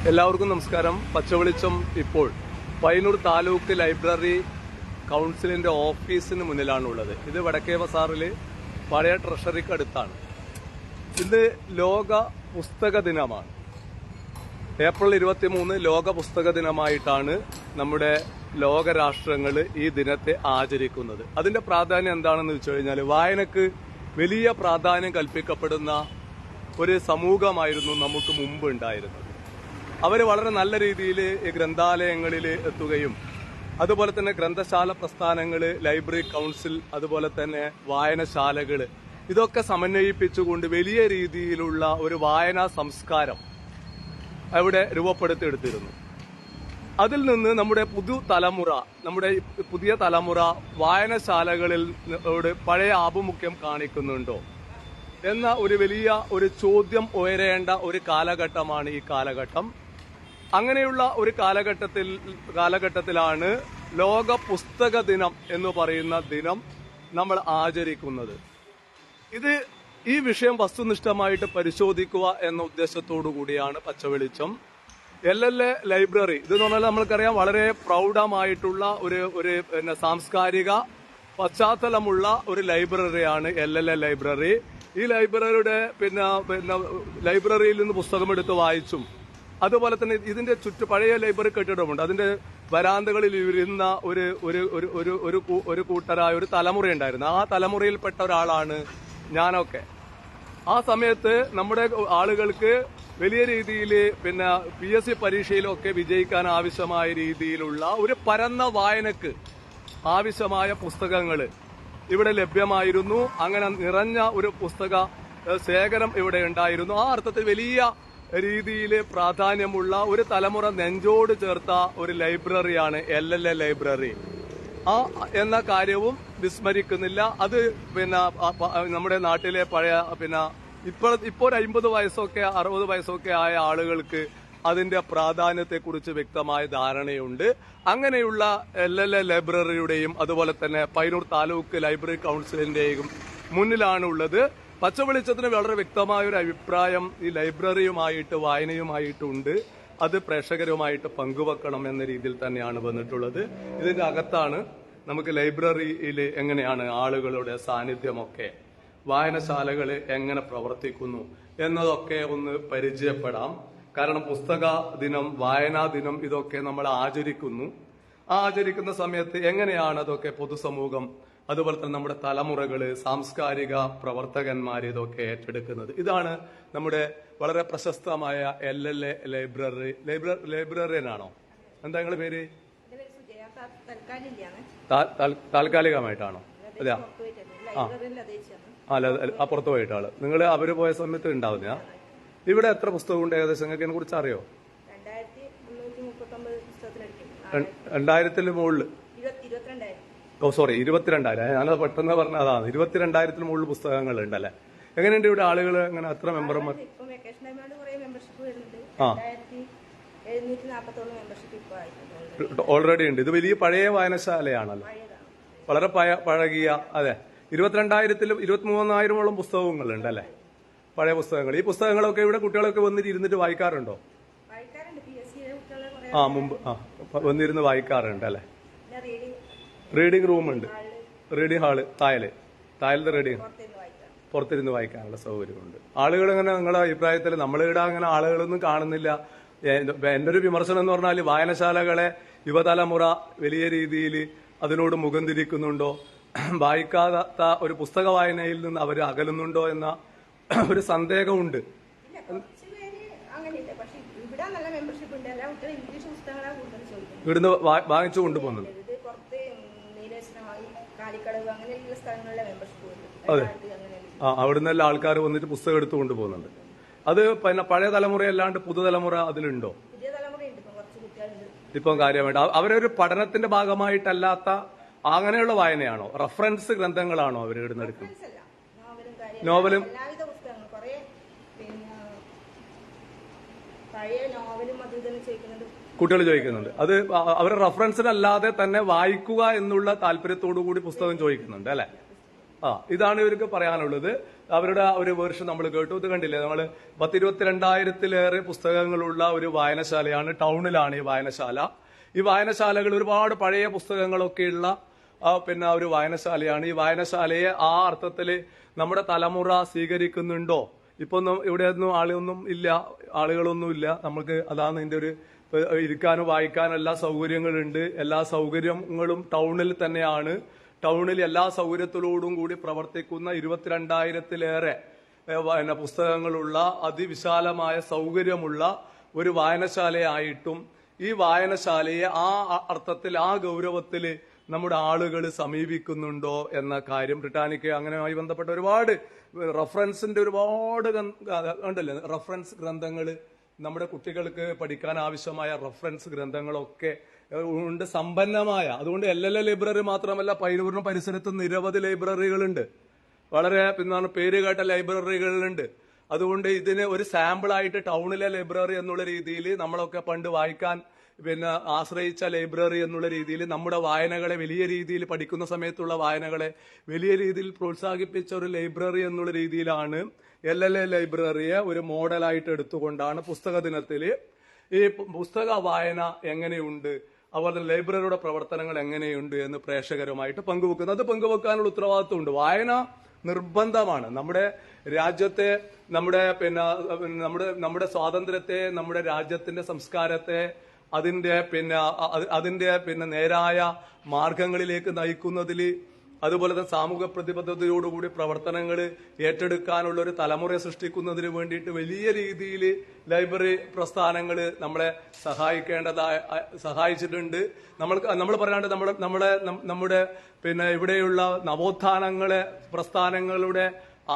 എല്ലാവർക്കും നമസ്കാരം. പച്ചവെളിച്ചം ഇപ്പോൾ പയ്യന്നൂർ താലൂക്ക് ലൈബ്രറി കൗൺസിലിന്റെ ഓഫീസിന് മുന്നിലാണുള്ളത്. ഇത് വടക്കേ ബസാറിൽ പഴയ ട്രഷറിക്ക് അടുത്താണ്. ഇത് ലോക പുസ്തക ദിനമാണ്. ഏപ്രിൽ 23 ലോക പുസ്തക ദിനമായിട്ടാണ് നമ്മുടെ ലോകരാഷ്ട്രങ്ങൾ ഈ ദിനത്തെ ആചരിക്കുന്നത്. അതിന്റെ പ്രാധാന്യം എന്താണെന്ന് വെച്ച് കഴിഞ്ഞാൽ, വായനക്ക് വലിയ പ്രാധാന്യം കൽപ്പിക്കപ്പെടുന്ന ഒരു സമൂഹമായിരുന്നു നമുക്ക് മുമ്പ് ഉണ്ടായിരുന്നത്. അവർ വളരെ നല്ല രീതിയിൽ ഗ്രന്ഥാലയങ്ങളിൽ എത്തുകയും അതുപോലെ തന്നെ ഗ്രന്ഥശാല പ്രസ്ഥാനങ്ങൾ, ലൈബ്രറി കൗൺസിൽ, അതുപോലെ തന്നെ വായനശാലകൾ ഇതൊക്കെ സമന്വയിപ്പിച്ചുകൊണ്ട് വലിയ രീതിയിലുള്ള ഒരു വായനാ സംസ്കാരം അവിടെ രൂപപ്പെടുത്തിയെടുത്തിരുന്നു. അതിൽ നിന്ന് നമ്മുടെ പുതിയ തലമുറ വായനശാലകളിൽ പഴയ ആഭിമുഖ്യം കാണിക്കുന്നുണ്ടോ എന്ന ഒരു വലിയ ഒരു ചോദ്യം ഉയരേണ്ട ഒരു കാലഘട്ടമാണ് ഈ കാലഘട്ടം. അങ്ങനെയുള്ള ഒരു കാലഘട്ടത്തിലാണ് ലോക പുസ്തക ദിനം എന്ന് പറയുന്ന ദിനം നമ്മൾ ആചരിക്കുന്നത്. ഈ വിഷയം വസ്തുനിഷ്ഠമായിട്ട് പരിശോധിക്കുക എന്ന ഉദ്ദേശത്തോടു കൂടിയാണ് പച്ചവെളിച്ചം LLA ലൈബ്രറി. ഇതെന്ന് പറഞ്ഞാൽ നമ്മൾക്കറിയാം, വളരെ പ്രൗഢമായിട്ടുള്ള ഒരു സാംസ്കാരിക പശ്ചാത്തലമുള്ള ഒരു ലൈബ്രറിയാണ് LLA ലൈബ്രറി. ഈ ലൈബ്രറിയുടെ ലൈബ്രറിയിൽ നിന്ന് പുസ്തകമെടുത്ത് വായിച്ചും അതുപോലെ തന്നെ ഇതിന്റെ പഴയ ലൈബ്രറി കെട്ടിടമുണ്ട്. അതിന്റെ വരാന്തകളിൽ ഇരുന്ന ഒരു കൂട്ടരായ ഒരു തലമുറയുണ്ടായിരുന്നു. ആ തലമുറയിൽപ്പെട്ട ഒരാളാണ് ഞാനൊക്കെ. ആ സമയത്ത് നമ്മുടെ ആളുകൾക്ക് വലിയ രീതിയിൽ PSC പരീക്ഷയിലൊക്കെ വിജയിക്കാൻ ആവശ്യമായ രീതിയിലുള്ള ഒരു പരന്ന വായനക്ക് ആവശ്യമായ പുസ്തകങ്ങൾ ഇവിടെ ലഭ്യമായിരുന്നു. അങ്ങനെ നിറഞ്ഞ ഒരു പുസ്തക ശേഖരം ഇവിടെ ഉണ്ടായിരുന്നു. ആ അർത്ഥത്തിൽ വലിയ രീതിയിൽ പ്രാധാന്യമുള്ള ഒരു തലമുറ നെഞ്ചോട് ചേർത്ത ഒരു ലൈബ്രറിയാണ് LLA ലൈബ്രറി. എന്ന കാര്യവും വിസ്മരിക്കുന്നില്ല. അത് നമ്മുടെ നാട്ടിലെ പഴയ ഇപ്പോൾ 50 വയസ്സൊക്കെ 60 വയസ്സൊക്കെ ആയ ആളുകൾക്ക് അതിന്റെ പ്രാധാന്യത്തെക്കുറിച്ച് വ്യക്തമായ ധാരണയുണ്ട്. അങ്ങനെയുള്ള LLA ലൈബ്രറിയുടെയും അതുപോലെ തന്നെ പയ്യന്നൂർ താലൂക്ക് ലൈബ്രറി കൗൺസിലിന്റെയും മുന്നിലാണുള്ളത്. പച്ചവെളിച്ചത്തിന് വളരെ വ്യക്തമായ ഒരു അഭിപ്രായം ഈ ലൈബ്രറിയുമായിട്ട് വായനയുമായിട്ടുണ്ട്. അത് പ്രേക്ഷകരുമായിട്ട് പങ്കുവെക്കണം എന്ന രീതിയിൽ തന്നെയാണ് വന്നിട്ടുള്ളത്. ഇതിന്റെ അകത്താണ് നമുക്ക് ലൈബ്രറിയിൽ എങ്ങനെയാണ് ആളുകളുടെ സാന്നിധ്യമൊക്കെ, വായനശാലകൾ എങ്ങനെ പ്രവർത്തിക്കുന്നു എന്നതൊക്കെ ഒന്ന് പരിചയപ്പെടാം. കാരണം പുസ്തക ദിനം, വായനാ ദിനം ഇതൊക്കെ നമ്മൾ ആചരിക്കുന്ന സമയത്ത് എങ്ങനെയാണ് അതൊക്കെ പൊതുസമൂഹം, അതുപോലെ തന്നെ നമ്മുടെ തലമുറകള്, സാംസ്കാരിക പ്രവർത്തകന്മാർ ഇതൊക്കെ ഏറ്റെടുക്കുന്നത്. ഇതാണ് നമ്മുടെ വളരെ പ്രശസ്തമായ LLA ലൈബ്രറിയനാണോ? എന്താ നിങ്ങളുടെ പേര്? താൽക്കാലികമായിട്ടാണോ? അതെയാ? പുറത്തു പോയിട്ട് ആള്. നിങ്ങൾ അവര് പോയ സമയത്ത് ഉണ്ടാവുന്ന ഇവിടെ എത്ര പുസ്തകമുണ്ട് ഏകദേശം? നിങ്ങൾക്ക് ഇതിനെ കുറിച്ച് അറിയോ? 2000 മുകളിൽ. 22,000. ഞാനത് പെട്ടെന്ന് പറഞ്ഞ അതാണ്. 22,000 മുകളിൽ പുസ്തകങ്ങൾ ഉണ്ടല്ലേ? എങ്ങനെയുണ്ട് ഇവിടെ ആളുകൾ? അങ്ങനെ എത്ര മെമ്പർമാർ? ഓൾറെഡി ഉണ്ട്. ഇത് വലിയ പഴയ വായനശാലയാണല്ലോ, വളരെ പഴകിയ. അതെ, 22,000 23,000 പുസ്തകങ്ങളുണ്ട് അല്ലെ? പഴയ പുസ്തകങ്ങൾ. ഈ പുസ്തകങ്ങളൊക്കെ ഇവിടെ കുട്ടികളൊക്കെ വന്നിട്ട് ഇരുന്നിട്ട് വായിക്കാറുണ്ടോ? മുമ്പ് വന്നിരുന്ന് വായിക്കാറുണ്ട് അല്ലെ? റീഡിംഗ് റൂം ഉണ്ട്, റീഡിംഗ് ഹാള്, താഴത്തെ റീഡിംഗ്, പുറത്തിരുന്ന് വായിക്കാനുള്ള സൗകര്യമുണ്ട്. ആളുകൾ ഇങ്ങനെ, നിങ്ങളുടെ അഭിപ്രായത്തിൽ നമ്മളിവിടെ അങ്ങനെ ആളുകളൊന്നും കാണുന്നില്ല. എന്റെ ഒരു വിമർശനം എന്ന് പറഞ്ഞാൽ, വായനശാലകളെ യുവതലമുറ വലിയ രീതിയിൽ അതിനോട് മുഖം തിരിക്കുന്നുണ്ടോ, വായിക്കാത്ത ഒരു പുസ്തക വായനയിൽ നിന്ന് അവർ അകലുന്നുണ്ടോ എന്ന ഒരു സന്ദേഹമുണ്ട്. ഇവിടുന്ന് വാങ്ങിച്ചു കൊണ്ടുപോകുന്നുണ്ട്. അതെ, അവിടുന്ന് എല്ലാ ആൾക്കാർ വന്നിട്ട് പുസ്തകം എടുത്തു കൊണ്ടുപോകുന്നുണ്ട്. അത് പഴയ തലമുറ അല്ലാണ്ട് പുതുതലമുറ അതിലുണ്ടോ? ഇപ്പം കാര്യമായിട്ട് അവരൊരു പഠനത്തിന്റെ ഭാഗമായിട്ടല്ലാത്ത അങ്ങനെയുള്ള വായനയാണോ? റഫറൻസ് ഗ്രന്ഥങ്ങളാണോ അവർ ഇവിടുന്ന് എടുക്കുന്നത്? നോവലും കുട്ടികൾ ചോദിക്കുന്നുണ്ട്. അത് അവരുടെ റഫറൻസിനല്ലാതെ തന്നെ വായിക്കുക എന്നുള്ള താല്പര്യത്തോടു കൂടി പുസ്തകം ചോദിക്കുന്നുണ്ട് അല്ലെ? ഇതാണ് ഇവർക്ക് പറയാനുള്ളത്. അവരുടെ ഒരു വേർഷൻ നമ്മൾ കേട്ടു. ഇത് കണ്ടില്ലേ, നമ്മൾ 22,000-ലേറെ പുസ്തകങ്ങളുള്ള ഒരു വായനശാലയാണ്. ടൗണിലാണ് ഈ വായനശാല. ഈ വായനശാലകൾ ഒരുപാട് പഴയ പുസ്തകങ്ങളൊക്കെയുള്ള പിന്നെ ഒരു വായനശാലയാണ്. ഈ വായനശാലയെ ആ അർത്ഥത്തില് നമ്മുടെ തലമുറ സ്വീകരിക്കുന്നുണ്ടോ? ഇപ്പൊ ഇവിടെയൊന്നും ആളുകളൊന്നും ഇല്ല. നമുക്ക് അതാണ് ഇതിന്റെ ഒരു ഇരിക്കാനും വായിക്കാനും എല്ലാ സൗകര്യങ്ങളുണ്ട്. എല്ലാ സൗകര്യങ്ങളും ടൗണിൽ തന്നെയാണ്. ടൗണിൽ എല്ലാ സൗകര്യത്തോടും കൂടി പ്രവർത്തിക്കുന്ന 22,000-ലേറെ പുസ്തകങ്ങളുള്ള അതിവിശാലമായ സൗകര്യമുള്ള ഒരു വായനശാലയായിട്ടും ഈ വായനശാലയെ ആ അർത്ഥത്തിൽ ആ ഗൗരവത്തിൽ നമ്മുടെ ആളുകൾ സമീപിക്കുന്നുണ്ടോ എന്ന കാര്യം ബ്രിട്ടാനിക്ക അങ്ങനെയുമായി ബന്ധപ്പെട്ട ഒരുപാട് റഫറൻസിന്റെ ഒരുപാട് ഉണ്ടല്ലോ, റഫറൻസ് ഗ്രന്ഥങ്ങൾ നമ്മുടെ കുട്ടികൾക്ക് പഠിക്കാൻ ആവശ്യമായ റഫറൻസ് ഗ്രന്ഥങ്ങളൊക്കെ ഉണ്ട്, സമ്പന്നമായ. അതുകൊണ്ട് ലൈബ്രറി മാത്രമല്ല, പയ്യന്നൂരിനും പരിസരത്തും നിരവധി ലൈബ്രറികളുണ്ട്. വളരെ പേര് കേട്ട ലൈബ്രറികളുണ്ട്. അതുകൊണ്ട് ഇതിന് ഒരു സാമ്പിളായിട്ട് ടൗണിലെ ലൈബ്രറി എന്നുള്ള രീതിയിൽ നമ്മളൊക്കെ പണ്ട് വായിക്കാൻ ആശ്രയിച്ച ലൈബ്രറി എന്നുള്ള രീതിയിൽ നമ്മുടെ വായനകളെ വലിയ രീതിയിൽ പഠിക്കുന്ന സമയത്തുള്ള വായനകളെ വലിയ രീതിയിൽ പ്രോത്സാഹിപ്പിച്ച ഒരു ലൈബ്രറി എന്നുള്ള രീതിയിലാണ് ലൈബ്രറിയെ ഒരു മോഡലായിട്ട് എടുത്തുകൊണ്ടാണ് പുസ്തക ദിനത്തിൽ ഈ പുസ്തക വായന എങ്ങനെയുണ്ട്, അതുപോലെ ലൈബ്രറിയുടെ പ്രവർത്തനങ്ങൾ എങ്ങനെയുണ്ട് എന്ന് പ്രേക്ഷകരുമായിട്ട് പങ്കുവെക്കുന്നത്. അത് പങ്കുവെക്കാനുള്ള ഉത്തരവാദിത്വമുണ്ട്. വായന നിർബന്ധമാണ്. നമ്മുടെ രാജ്യത്തെ, നമ്മുടെ സ്വാതന്ത്ര്യത്തെ, നമ്മുടെ രാജ്യത്തിന്റെ സംസ്കാരത്തെ അതിന്റെ നേരായ മാർഗങ്ങളിലേക്ക് നയിക്കുന്നതിൽ, അതുപോലെ തന്നെ സാമൂഹ്യ പ്രതിബദ്ധതയോടുകൂടി പ്രവർത്തനങ്ങൾ ഏറ്റെടുക്കാനുള്ള ഒരു തലമുറയെ സൃഷ്ടിക്കുന്നതിന് വേണ്ടിയിട്ട് വലിയ രീതിയിൽ ലൈബ്രറി പ്രസ്ഥാനങ്ങൾ നമ്മളെ സഹായിച്ചിട്ടുണ്ട്. നമ്മൾ പറയാണ്ട് നമ്മുടെ ഇവിടെയുള്ള നവോത്ഥാനങ്ങളെ പ്രസ്ഥാനങ്ങളുടെ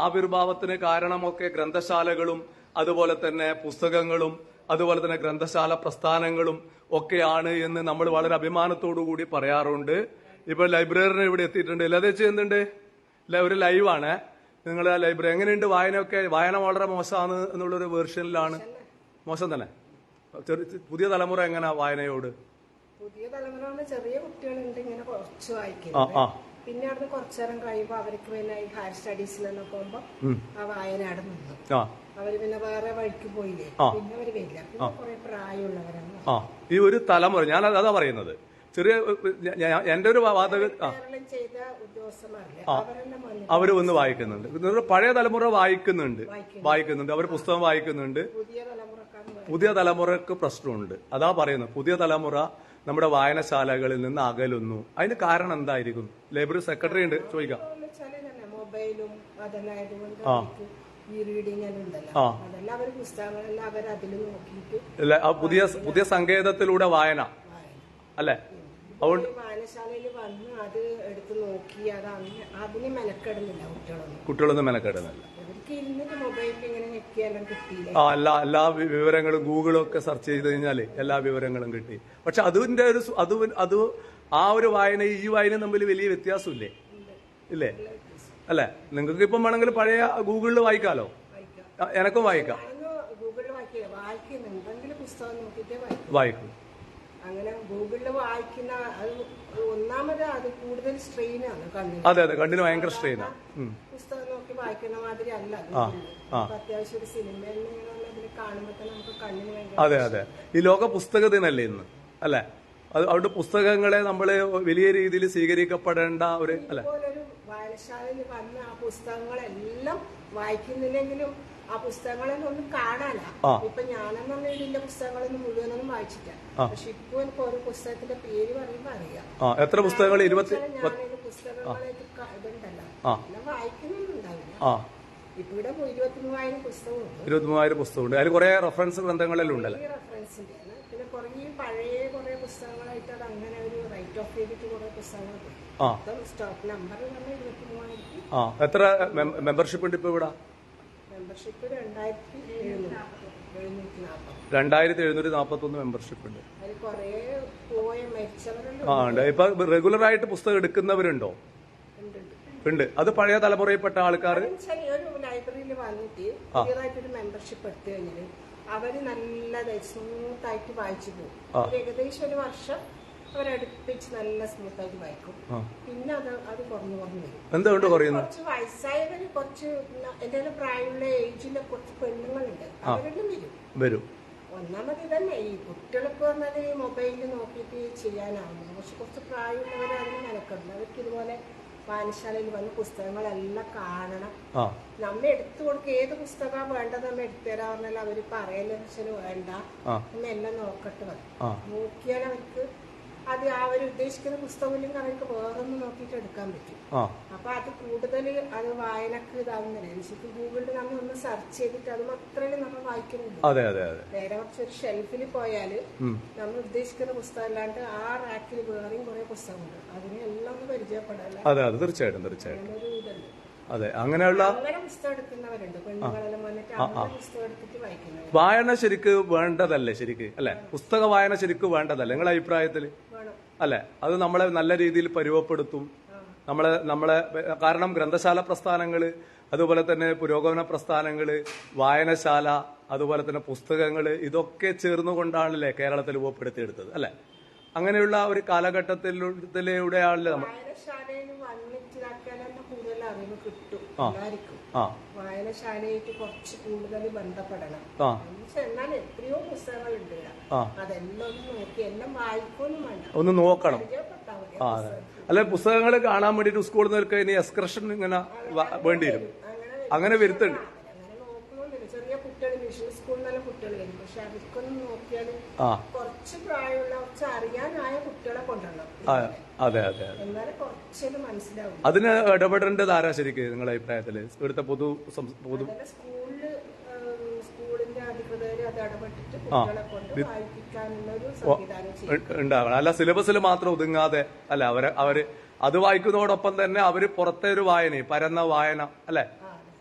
ആവിർഭാവത്തിന് കാരണമൊക്കെ ഗ്രന്ഥശാലകളും അതുപോലെ തന്നെ പുസ്തകങ്ങളും അതുപോലെ തന്നെ ഗ്രന്ഥശാല പ്രസ്ഥാനങ്ങളും ഒക്കെയാണ് എന്ന് നമ്മൾ വളരെ അഭിമാനത്തോടു കൂടി പറയാറുണ്ട്. ഇപ്പൊ ലൈബ്രറിന് ഇവിടെ എത്തിയിട്ടുണ്ട്. ലതേച്ചി എന്തുണ്ട്, ഒരു ലൈവാണ്. നിങ്ങളെ ലൈബ്രറി എങ്ങനെയുണ്ട്? വായന വളരെ മോശമാണ് എന്നുള്ളൊരു വേർഷനിലാണ്. മോശം തന്നെ. പുതിയ തലമുറ എങ്ങനെ വായനയോട്? പുതിയ തലമുറ ചെറിയ കുട്ടികളുണ്ട്, ഇങ്ങനെ കുറച്ച് വായിക്കുന്നത്. പിന്നെ അവിടുന്ന് കുറച്ചേരം കഴിയുമ്പോ അവർക്ക് പിന്നെ ഹയർ സ്റ്റഡീസിലൊക്കെ പോകുമ്പോ ആ വായന അവിടെ നിന്നു. അവര് പിന്നെ വേറെ വഴിക്ക് പോയില്ലേ, പിന്നെ അവര് വരില്ല. പിന്നെ കുറെ പ്രായമുള്ളവരാണ് ഈ ഒരു തലമുറ. ഞാൻ അതാ പറയുന്നത്. ചെറിയ എന്റെ ഒരു വാദകം ചെയ്ത ഉദ്യോഗസ്ഥന്മാരില്ലേ, അവര് വന്ന് വായിക്കുന്നുണ്ട്. പഴയ തലമുറ വായിക്കുന്നുണ്ട്. അവർ പുസ്തകം വായിക്കുന്നുണ്ട്. പുതിയ തലമുറക്ക് പ്രശ്നമുണ്ട്. അതാ പറയുന്നത്, പുതിയ തലമുറ നമ്മുടെ വായനശാലകളിൽ നിന്ന് അകലുന്നു. അതിന് കാരണം എന്തായിരിക്കും? ലൈബ്രറി സെക്രട്ടറി ഉണ്ട്, ചോദിക്കാം. മൊബൈലും അതെല്ലാം ഈ റീഡിംഗ് ഉണ്ടല്ലോ, അതെല്ലാം അവർ പുസ്തകങ്ങളെല്ലാം അവർ അതിൽ നോക്കിയിട്ട് പുതിയ സങ്കേതത്തിലൂടെ വായന അല്ലെ? അതുകൊണ്ട് വായനശാലയിൽ വന്ന് അത് എടുത്ത് നോക്കി അതിന് മെനക്കെടുന്നില്ല കുട്ടികളൊന്നും മെനക്കെടുന്നില്ല. എല്ലാ വിവരങ്ങളും ഗൂഗിളൊക്കെ സെർച്ച് ചെയ്ത് കഴിഞ്ഞാല് എല്ലാ വിവരങ്ങളും കിട്ടി. പക്ഷെ അതിന്റെ ഒരു ആ ഒരു വായന ഈ വായന തമ്മിൽ വലിയ വ്യത്യാസമില്ലേ? ഇല്ലേ? അല്ലെ? നിങ്ങൾക്ക് ഇപ്പം വേണമെങ്കിൽ പഴയ ഗൂഗിളിൽ വായിക്കാലോ. എനക്കും വായിക്കാം. വായിക്കും. അങ്ങനെ ഗൂഗിളിൽ വായിക്കുന്ന ഒന്നാമത് അത് കൂടുതൽ സ്ട്രെയിനാണ് കണ്ണിന്. അതെ, കണ്ണിന് ഭയങ്കര സ്ട്രെയിനാണ്. പുസ്തകം നോക്കി വായിക്കുന്ന മാതിരി അല്ല. അത്യാവശ്യം ഒരു സിനിമയിൽ കാണുമ്പോൾ തന്നെ നമുക്ക് കണ്ണിന് ഭയങ്കര. അതെ. ഈ ലോക പുസ്തക ദിനല്ലേ ഇന്ന്, അല്ലെ? അതുകൊണ്ട് പുസ്തകങ്ങളെ നമ്മള് വലിയ രീതിയിൽ സ്വീകരിക്കപ്പെടേണ്ട ഒരു അല്ലെ. ഒരു വായനശാലയിൽ വന്ന് ആ പുസ്തകങ്ങളെല്ലാം വായിക്കുന്നില്ലെങ്കിലും ആ പുസ്തകങ്ങളെല്ലാം ഒന്നും കാണാനാ. ഇപ്പൊ ഞാനെന്നും ഇതിന്റെ പുസ്തകങ്ങളൊന്നും മുഴുവനൊന്നും വായിച്ചില്ല. പക്ഷെ ഇപ്പൊ എനിക്ക് ഓരോ പുസ്തകത്തിന്റെ പേര് പറയുമ്പോ അറിയാം. എത്ര പുസ്തകങ്ങൾ? പുസ്തകങ്ങളെ ഇതുണ്ടല്ലോ, എല്ലാം വായിക്കുന്നുണ്ടാവില്ല. ഇപ്പൊ ഇവിടെ 23,000 പുസ്തകമുണ്ട്. 23,000 പുസ്തകമുണ്ട്. അതിൽ കുറെ റെഫറൻസ് ഗ്രന്ഥങ്ങളെല്ലാം ഉണ്ടല്ലോ. റെഫറൻസിന്റെ പിന്നെ കുറെ പഴയ കുറെ പുസ്തകങ്ങളായിട്ട് അത് അങ്ങനെ ഒരു റൈറ്റ് ഓഫ് ചെയ്തിട്ട് കുറെ പുസ്തകങ്ങൾ സ്റ്റോക്ക് നമ്പർ 23,000. എത്ര മെമ്പർഷിപ്പ് ഉണ്ട് ഇപ്പൊ ഇവിടെ? മെമ്പർഷിപ്പ് 2,741 മെമ്പർഷിപ്പ് ഉണ്ട്. ഉണ്ട്. ഇപ്പൊ റെഗുലർ ആയിട്ട് പുസ്തകം എടുക്കുന്നവരുണ്ടോ? ഉണ്ട്. അത് പഴയ തലമുറയിൽപ്പെട്ട ആൾക്കാർ ഒരു ലൈബ്രറിയിൽ വന്നിട്ട് പുതിയതായിട്ടൊരു മെമ്പർഷിപ്പ് എടുത്തു കഴിഞ്ഞാൽ അവര് നല്ല സ്മൂത്തായിട്ട് വായിച്ചു പോകും. ഏകദേശം ഒരു വർഷം അവരടുപ്പിച്ച് നല്ല സ്മൂത്തായിട്ട് വായിക്കും. പിന്നെ അത് കുറഞ്ഞു വരും. എന്തുകൊണ്ട് കുറയുന്നു? കുറച്ച് വയസ്സായവര്, കുറച്ച് എന്തെങ്കിലും പ്രായമുള്ള ഏജിലെ കുറച്ച് പെണ്ണുങ്ങളുണ്ട്, അവരെല്ലാം വരും. ഒന്നാമത് ഇതന്നെ, ഈ കുട്ടികൾക്ക് പറഞ്ഞാൽ ഈ മൊബൈലിൽ നോക്കിയിട്ട് ചെയ്യാനാവുന്നു. പക്ഷെ കുറച്ച് പ്രായമുള്ളവർ അതിന് മെനക്കെടുന്നു. അവർക്ക് ഇതുപോലെ വായനശാലയിൽ വന്ന് പുസ്തകങ്ങളെല്ലാം കാണണം. നമ്മ എടുത്തു കൊടുക്കുക, ഏത് പുസ്തകമാണ് വേണ്ടത് നമ്മ എടുത്തുതരാ പറഞ്ഞാൽ അവര് പറയുന്ന വേണ്ട, നമ്മ എല്ലാം നോക്കട്ടെ പറയും. നോക്കിയാൽ അവർക്ക് അത് അവർ ഉദ്ദേശിക്കുന്ന പുസ്തകമില്ലെങ്കിൽ അവർക്ക് വേറൊന്ന് നോക്കിയിട്ട് എടുക്കാൻ പറ്റും. അപ്പൊ അത് കൂടുതൽ അത് വായനക്ക് ഇതാവുന്നില്ല. ശരിക്കും ഗൂഗിളിൽ നമ്മൾ ഒന്ന് സെർച്ച് ചെയ്തിട്ട് അത് മാത്രമേ നമ്മൾ വായിക്കുന്നുള്ളൂ. നേരെ കുറച്ച് ഒരു ഷെൽഫിൽ പോയാല് നമ്മൾ ഉദ്ദേശിക്കുന്ന പുസ്തകം അല്ലാണ്ട് ആ റാക്കിൽ വേറെയും കുറെ പുസ്തകമുണ്ട്. അതിനെ എല്ലാം ഒന്ന് പരിചയപ്പെടാൻ തീർച്ചയായിട്ടും ഒരു ഇതുണ്ട്. അതെ, അങ്ങനെയുള്ള അങ്ങനെ പുസ്തകം എടുക്കുന്നവരുണ്ട്, പെണ്ണുങ്ങളെല്ലാം വന്നിട്ട് അങ്ങനെ പുസ്തകം എടുത്തിട്ട് വായിക്കുന്നത്. വായന ശരിക്ക് വേണ്ടതല്ലേ? ശരിക്ക് അല്ലെ? പുസ്തക വായന ശരിക്ക് വേണ്ടതല്ലേ നിങ്ങളുടെ അഭിപ്രായത്തില്? അല്ലെ? അത് നമ്മളെ നല്ല രീതിയിൽ പരുവപ്പെടുത്തും. നമ്മളെ കാരണം ഗ്രന്ഥശാല പ്രസ്ഥാനങ്ങള്, അതുപോലെ തന്നെ പുരോഗമന പ്രസ്ഥാനങ്ങള്, വായനശാല, അതുപോലെ തന്നെ പുസ്തകങ്ങള്, ഇതൊക്കെ ചേർന്നുകൊണ്ടാണല്ലേ കേരളത്തിൽ രൂപപ്പെടുത്തിയെടുത്തത് അല്ലെ? അങ്ങനെയുള്ള ഒരു കാലഘട്ടത്തിലൂടെയാണല്ലേ നമ്മൾ അറിവ് കിട്ടും. വായനശാലയായിട്ട് കുറച്ച് കൂടുതൽ ബന്ധപ്പെടണം. എന്നാൽ എത്രയോ പുസ്തകങ്ങളുണ്ട്, അതെല്ലാം ഒന്ന് നോക്കി എല്ലാം വായിക്കൊന്നും വേണ്ട, ഒന്ന് നോക്കണം. അല്ലെ, പുസ്തകങ്ങൾ കാണാൻ വേണ്ടിട്ട് സ്കൂളിൽ നിൽക്കുക ഇനി എക്സ്കർഷൻ ഇങ്ങനെ വേണ്ടി വരും. അങ്ങനെ വരുത്തുണ്ട്. ചെറിയ കുട്ടികൾ മിഷൻ സ്കൂളിൽ നല്ല കുട്ടികൾ വരും. പക്ഷെ അവർക്കൊന്നും നോക്കിയാൽ കുറച്ച് പ്രായമുള്ള, കുറച്ച് അറിയാനായ കുട്ടികളെ കൊണ്ടുവരണം. അതെ, എന്നാലും കുറച്ചൊരു മനസ്സിലാവും. അതിന് ഇടപെടേണ്ടത് ആരാ ശരിക്കും നിങ്ങളുടെ അഭിപ്രായത്തില്? ഇവിടുത്തെ സ്കൂളിന്റെ അധികൃതര് അത് ഇടപെട്ടിട്ട് കുട്ടികളെ കൊണ്ട് വായിപ്പിക്കാനുള്ള ഒരു സംവിധാനം ഉണ്ടാകണം. അല്ല, സിലബസിൽ മാത്രം ഒതുങ്ങാതെ അല്ല, അവര് അത് വായിക്കുന്നതോടൊപ്പം തന്നെ അവര് പുറത്തെ ഒരു വായന, പരന്ന വായന അല്ലെ,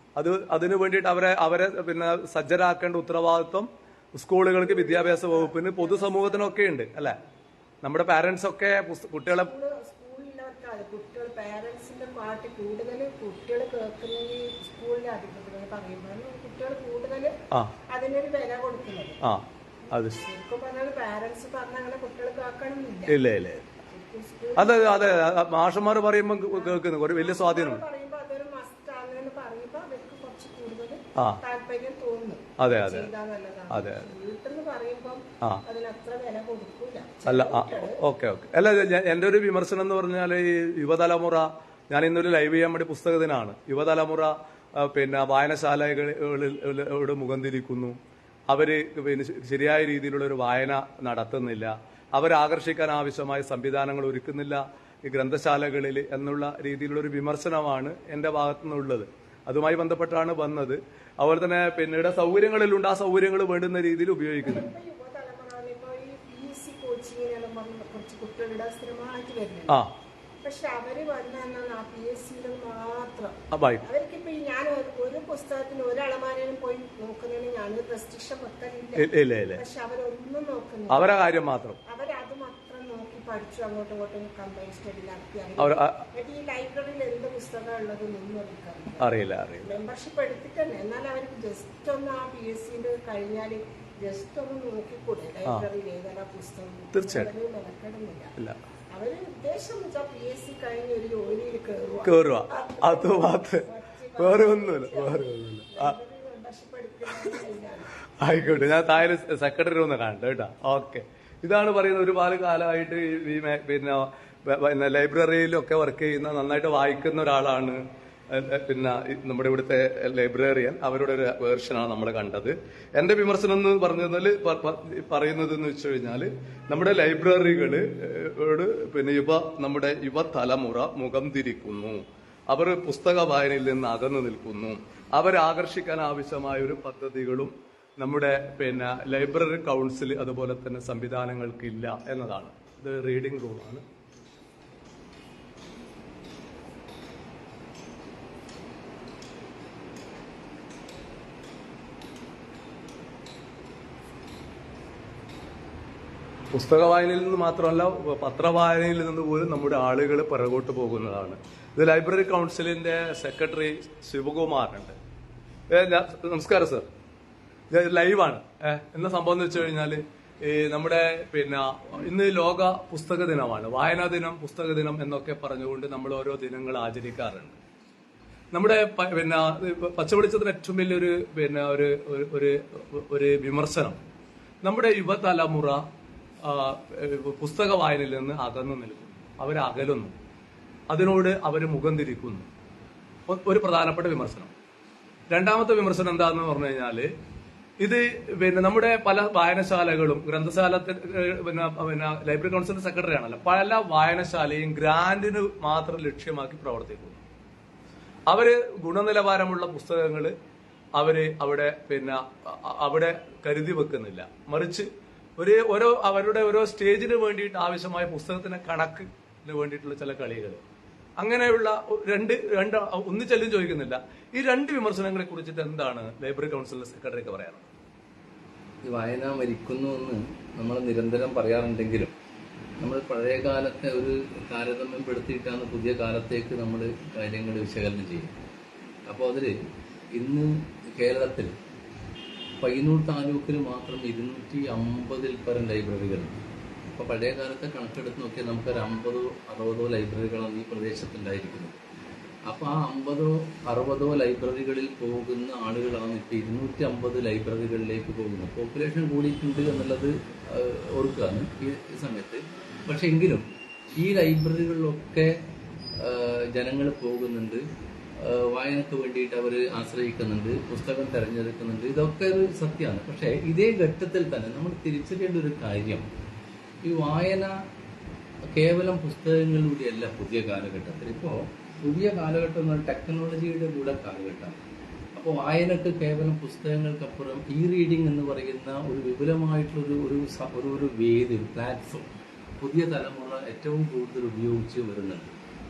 അതിനു വേണ്ടിയിട്ട് അവരെ പിന്നെ സജ്ജരാക്കേണ്ട ഉത്തരവാദിത്വം സ്കൂളുകൾക്ക്, വിദ്യാഭ്യാസ വകുപ്പിന്, പൊതുസമൂഹത്തിനൊക്കെ ഉണ്ട് അല്ലെ? നമ്മുടെ പാരന്റ്സ് ഒക്കെ കുട്ടികളെ കുട്ടികൾ പാരന്റ്സിന്റെ പാട്ട് കൂടുതൽ കുട്ടികൾ കേൾക്കുന്ന ഈ സ്കൂളിലെ അധികൃതർ പറയുമ്പോൾ കുട്ടികൾ കൂടുതൽ അതിനൊരു വില കൊടുക്കുന്നത്. ശരിക്കും പറഞ്ഞാൽ പാരന്റ്സ് പറഞ്ഞ അങ്ങനെ കുട്ടികൾ കേൾക്കണമെന്നില്ല. ഇല്ല. അതെ, മാഷന്മാർ പറയുമ്പോ കേൾക്കുന്നു ഒരു വലിയ സ്വാധീനം. പറയുമ്പോ അതൊരു മസ്റ്റ് ആണെന്ന് പറയുമ്പോ അവർക്ക് കുറച്ച് കൂടുതൽ താല്പര്യം തോന്നുന്നു. അതെ. വീട്ടിൽ പറയുമ്പോ അതിനത്ര വില കൊടുക്കൂല. അല്ല, ഓക്കെ. അല്ല, എന്റെ ഒരു വിമർശനം എന്ന് പറഞ്ഞാൽ ഈ യുവതലമുറ, ഞാൻ ഇന്നൊരു ലൈവ് ചെയ്യാൻ വേണ്ടി പുസ്തകത്തിനാണ്, യുവതലമുറ പിന്നെ വായനശാലകളോട് മുഖം തിരിക്കുന്നു. അവര് പിന്നെ ശരിയായ രീതിയിലുള്ള ഒരു വായന നടത്തുന്നില്ല. അവരെ ആകർഷിക്കാൻ ആവശ്യമായ സംവിധാനങ്ങൾ ഒരുക്കുന്നില്ല ഈ ഗ്രന്ഥശാലകളിൽ എന്നുള്ള രീതിയിലുള്ള ഒരു വിമർശനമാണ് എന്റെ ഭാഗത്തു നിന്നുള്ളത്. അതുമായി ബന്ധപ്പെട്ടാണ് വന്നത്. അതുപോലെ തന്നെ പിന്നീട് സൗകര്യങ്ങളിലുണ്ട്, ആ സൗകര്യങ്ങൾ വേണ്ടുന്ന രീതിയിൽ ഉപയോഗിക്കുന്നത്. പക്ഷെ അവര് വന്ന PSC മാത്രം അവർക്കിപ്പോ ഞാൻ ഒരു പുസ്തകത്തിന് ഒരളമാനും പോയി നോക്കുന്നതിന് ഞാനൊരു റെസ്ട്രിക്ഷൻ വെക്കലില്ല. പക്ഷെ അവരൊന്നും നോക്കുന്നില്ല, അവരെ കാര്യം മാത്രം അവരത് മാത്രം നോക്കി പഠിച്ചു അങ്ങോട്ടും ഇങ്ങോട്ടും കമ്പൈൻ സ്റ്റഡി നടത്തി. ഈ ലൈബ്രറിയിൽ എന്ത് പുസ്തകം ഉള്ളത് ഒന്നും അറിയില്ല. മെമ്പർഷിപ്പ് എടുത്തിട്ടല്ലേ, എന്നാൽ അവർക്ക് ജസ്റ്റ് ഒന്ന് ആ PSC കഴിഞ്ഞാല് ജസ്റ്റ് ഒന്ന് നോക്കിക്കൂടെ ലൈബ്രറിയിൽ ഏതാ പുസ്തകം? തീർച്ചയായിട്ടും മെനക്കെടുന്നില്ല. അവര് ഉദ്ദേശം PSC കഴിഞ്ഞ് ഒരു ജോലിയിൽ കേറുക, അത് മാത്രം, വേറെ ഒന്നുമില്ല. ആയിക്കോട്ടെ, ഞാൻ താഴെ സെക്രട്ടറി ഒന്ന് കാണട്ടെ കേട്ടോ. ഓക്കെ, ഇതാണ് പറയുന്നത്. ഒരുപാട് കാലമായിട്ട് പിന്നെ ലൈബ്രറിയിലൊക്കെ വർക്ക് ചെയ്യുന്ന, നന്നായിട്ട് വായിക്കുന്ന ഒരാളാണ് പിന്നെ നമ്മുടെ ഇവിടുത്തെ ലൈബ്രറിയൻ. അവരുടെ ഒരു വേർഷനാണ് നമ്മൾ കണ്ടത്. എന്റെ വിമർശനം എന്ന് പറയുന്നത് എന്ന് വെച്ച് കഴിഞ്ഞാല് നമ്മുടെ ലൈബ്രറികള് പിന്നെ നമ്മുടെ യുവതലമുറ മുഖം തിരിക്കുന്നു. അവർ പുസ്തക വായനയിൽ നിന്ന് അകന്നു നിൽക്കുന്നു. അവരെ ആകർഷിക്കാൻ ആവശ്യമായ ഒരു പദ്ധതികളും നമ്മുടെ പിന്നെ ലൈബ്രറി കൗൺസിൽ അതുപോലെ തന്നെ സംവിധാനങ്ങൾക്കില്ല എന്നതാണ്. ഇത് റീഡിംഗ് റൂമാണ്. പുസ്തക വായനയിൽ നിന്ന് മാത്രമല്ല, പത്രവായനയിൽ നിന്ന് പോലും നമ്മുടെ ആളുകൾ പിറകോട്ട് പോകുന്നതാണ്. ഇത് ലൈബ്രറി കൗൺസിലിന്റെ സെക്രട്ടറി ശിവകുമാറുണ്ട്. നമസ്കാരം സർ, ലൈവാണ്. എന്താ സംഭവം എന്ന് വെച്ച് കഴിഞ്ഞാല് നമ്മുടെ ഇന്ന് ലോക പുസ്തക ദിനമാണ്, വായനാ ദിനം, പുസ്തക ദിനം എന്നൊക്കെ പറഞ്ഞുകൊണ്ട് നമ്മൾ ഓരോ ദിനങ്ങൾ ആചരിക്കാറുണ്ട്. നമ്മുടെ പച്ചവെളിച്ചത്തിന് ഏറ്റവും വലിയൊരു ഒരു വിമർശനം നമ്മുടെ യുവതലമുറ പുസ്തക വായനയിൽ നിന്ന് അകന്നു നിൽക്കുന്നു, അവരകലുന്നു, അതിനോട് അവർ മുഖം തിരിക്കുന്നു. ഒരു പ്രധാനപ്പെട്ട വിമർശനം. രണ്ടാമത്തെ വിമർശനം എന്താന്ന് പറഞ്ഞു കഴിഞ്ഞാല്, ഇത് നമ്മുടെ പല വായനശാലകളും, ഗ്രന്ഥശാല ലൈബ്രറി കൗൺസിൽ സെക്രട്ടറി ആണല്ലോ, പല വായനശാലയും ഗ്രാന്റിന് മാത്രം ലക്ഷ്യമാക്കി പ്രവർത്തിക്കുന്നു. അവര് ഗുണനിലവാരമുള്ള പുസ്തകങ്ങൾ അവിടെ കരുതി വെക്കുന്നില്ല, മറിച്ച് അവരുടെ ഓരോ സ്റ്റേജിന് വേണ്ടിയിട്ട് ആവശ്യമായ പുസ്തകത്തിന്റെ കണക്കിന് വേണ്ടിയിട്ടുള്ള ചില കളികൾ, അങ്ങനെയുള്ള ഒന്നിച്ചെല്ലും ചോദിക്കുന്നില്ല. ഈ രണ്ട് വിമർശനങ്ങളെ കുറിച്ചിട്ട് എന്താണ് ലൈബ്രറി കൗൺസിൽ സെക്രട്ടറിക്ക് പറയാനുള്ളത്? ഈ വായന മരിക്കുന്നു എന്ന് നമ്മൾ നിരന്തരം പറയാറുണ്ടെങ്കിലും നമ്മൾ പഴയ കാലത്തെ ഒരു താരതമ്യപ്പെടുത്തിയിട്ടാണ് പുതിയ കാലത്തേക്ക് നമ്മൾ കാര്യങ്ങൾ വിശകലനം ചെയ്യും. അപ്പോൾ അതിൽ ഇന്ന് കേരളത്തിൽ പയ്യന്നൂർ താലൂക്കിൽ മാത്രം 250-ൽ പരം ലൈബ്രറികളുണ്ട്. അപ്പോൾ പഴയ കാലത്തെ കണക്കെടുത്ത് നോക്കിയാൽ നമുക്കൊരു 50-60 ലൈബ്രറികളാണ് ഈ പ്രദേശത്തുണ്ടായിരിക്കുന്നത്. അപ്പോൾ ആ 50-60 ലൈബ്രറികളിൽ പോകുന്ന ആളുകളാണ് ഇപ്പോൾ 250 ലൈബ്രറികളിലേക്ക് പോകുന്നത്. പോപ്പുലേഷൻ കൂടിയിട്ടുണ്ട് എന്നുള്ളത് ഓർക്കുകയാണ് ഈ സമയത്ത്. പക്ഷെ എങ്കിലും ഈ ലൈബ്രറികളിലൊക്കെ ജനങ്ങൾ പോകുന്നുണ്ട്, വായനക്ക് വേണ്ടിയിട്ട് അവർ ആശ്രയിക്കുന്നുണ്ട്, പുസ്തകം തിരഞ്ഞെടുക്കുന്നുണ്ട്. ഇതൊക്കെ ഒരു സത്യമാണ്. പക്ഷേ ഇതേ ഘട്ടത്തിൽ തന്നെ നമ്മൾ തിരിച്ചറിയേണ്ട ഒരു കാര്യം, ഈ വായന കേവലം പുസ്തകങ്ങളിലൂടെയല്ല പുതിയ കാലഘട്ടത്തിൽ. ഇപ്പോൾ പുതിയ കാലഘട്ടം എന്ന് പറഞ്ഞാൽ ടെക്നോളജിയുടെ കൂടെ കാലഘട്ടമാണ്. അപ്പോൾ വായനക്ക് കേവലം പുസ്തകങ്ങൾക്കപ്പുറം ഈ റീഡിംഗ് എന്ന് പറയുന്ന ഒരു വിപുലമായിട്ടുള്ള ഒരു വേദി, പ്ലാറ്റ്ഫോം പുതിയ തലമുറ ഏറ്റവും കൂടുതൽ ഉപയോഗിച്ച് വരുന്നുണ്ട്.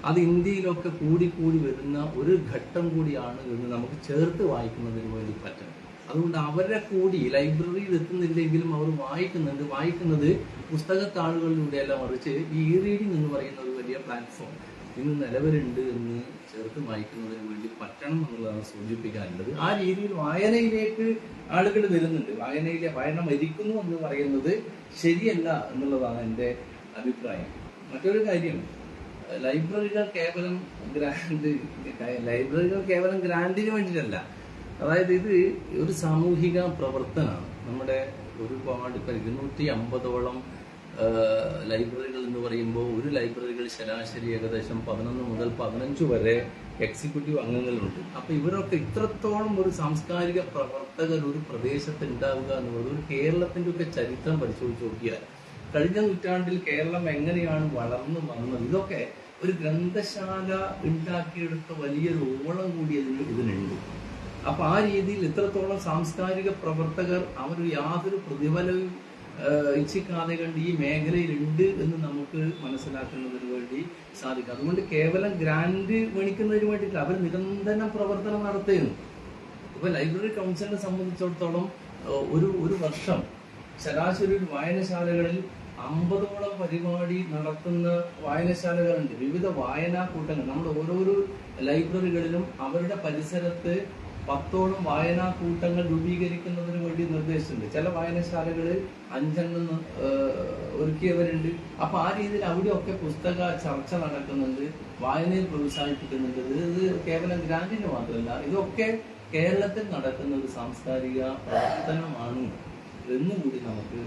അത് ഇന്ത്യയിലൊക്കെ കൂടി വരുന്ന ഒരു ഘട്ടം കൂടിയാണ് എന്ന് നമുക്ക് ചേർത്ത് വായിക്കുന്നതിന് വേണ്ടി പറ്റണം. അതുകൊണ്ട് അവരെ കൂടി ലൈബ്രറിയിൽ എത്തുന്നില്ലെങ്കിലും അവർ വായിക്കുന്നത് പുസ്തകത്താളുകളിലൂടെയല്ല, മറിച്ച് ഈ റീഡിംഗ് എന്ന് പറയുന്ന ഒരു വലിയ പ്ലാറ്റ്ഫോം ഇന്ന് നിലവിലുണ്ട് എന്ന് ചേർത്ത് വായിക്കുന്നതിന് വേണ്ടി പറ്റണം എന്നുള്ളതാണ് സൂചിപ്പിക്കാനുള്ളത്. ആ രീതിയിൽ വായനയിലേക്ക് ആളുകൾ വരുന്നുണ്ട്. വായന മരിക്കുന്നു എന്ന് പറയുന്നത് ശരിയല്ല എന്നുള്ളതാണ് എൻ്റെ അഭിപ്രായം. മറ്റൊരു കാര്യം, ലൈബ്രറികൾ കേവലം ഗ്രാൻഡിന് വേണ്ടിയിട്ടല്ല. അതായത് ഇത് ഒരു സാമൂഹിക പ്രവർത്തനമാണ്. നമ്മുടെ ഒരുപാട് ഇപ്പം 250ഓളം ലൈബ്രറികൾ എന്ന് പറയുമ്പോൾ ഒരു ലൈബ്രറികൾ ശരാശരി ഏകദേശം 11 മുതൽ 15 വരെ എക്സിക്യൂട്ടീവ് അംഗങ്ങളുണ്ട്. അപ്പൊ ഇവരൊക്കെ ഇത്രത്തോളം ഒരു സാംസ്കാരിക പ്രവർത്തകർ ഒരു പ്രദേശത്ത് ഉണ്ടാവുക എന്നുള്ളത് ഒരു കേരളത്തിന്റെ ഒക്കെ ചരിത്രം പരിശോധിച്ച് നോക്കിയാൽ കഴിഞ്ഞ നൂറ്റാണ്ടിൽ കേരളം എങ്ങനെയാണ് വളർന്നു വന്നത്, ഇതൊക്കെ ഒരു ഗ്രന്ഥശാല ഉണ്ടാക്കിയെടുത്ത വലിയൊരു ഓളം കൂടി ഇതിനുണ്ട്. അപ്പൊ ആ രീതിയിൽ ഇത്രത്തോളം സാംസ്കാരിക പ്രവർത്തകർ അവർ യാതൊരു പ്രതിഫലവും ഇച്ഛിക്കാതെ കണ്ട് ഈ മേഖലയിൽ ഉണ്ട് എന്ന് നമുക്ക് മനസ്സിലാക്കുന്നതിന് വേണ്ടി സാധിക്കും. അതുകൊണ്ട് കേവലം ഗ്രാന്റ് മേടിക്കുന്നതിന് വേണ്ടിയിട്ട് അവർ നിരന്തരം പ്രവർത്തനം നടത്തുന്നു. ഇപ്പൊ ലൈബ്രറി കൗൺസിലിനെ സംബന്ധിച്ചിടത്തോളം ഒരു വർഷം ശരാശരി വായനശാലകളിൽ 50ഓളം പരിപാടി നടത്തുന്ന വായനശാലകളുണ്ട്. വിവിധ വായനാ കൂട്ടങ്ങൾ നമ്മുടെ ഓരോരോ ലൈബ്രറികളിലും അവരുടെ പരിസരത്ത് 10ഓളം വായനാ കൂട്ടങ്ങൾ രൂപീകരിക്കുന്നതിന് വേണ്ടി നിർദ്ദേശിച്ചിട്ടുണ്ട്. ചില വായനശാലകളിൽ 5 ഒരുക്കിയവരുണ്ട്. അപ്പൊ ആ രീതിയിൽ അവിടെയൊക്കെ പുസ്തക ചർച്ച നടക്കുന്നുണ്ട്, വായനയെ പ്രോത്സാഹിപ്പിക്കുന്നുണ്ട്. ഇത് കേവലം ഗ്രാന്റിന് മാത്രമല്ല, ഇതൊക്കെ കേരളത്തിൽ നടക്കുന്ന ഒരു സാംസ്കാരിക പ്രവർത്തനമാണ് എന്നുകൂടി നമുക്ക്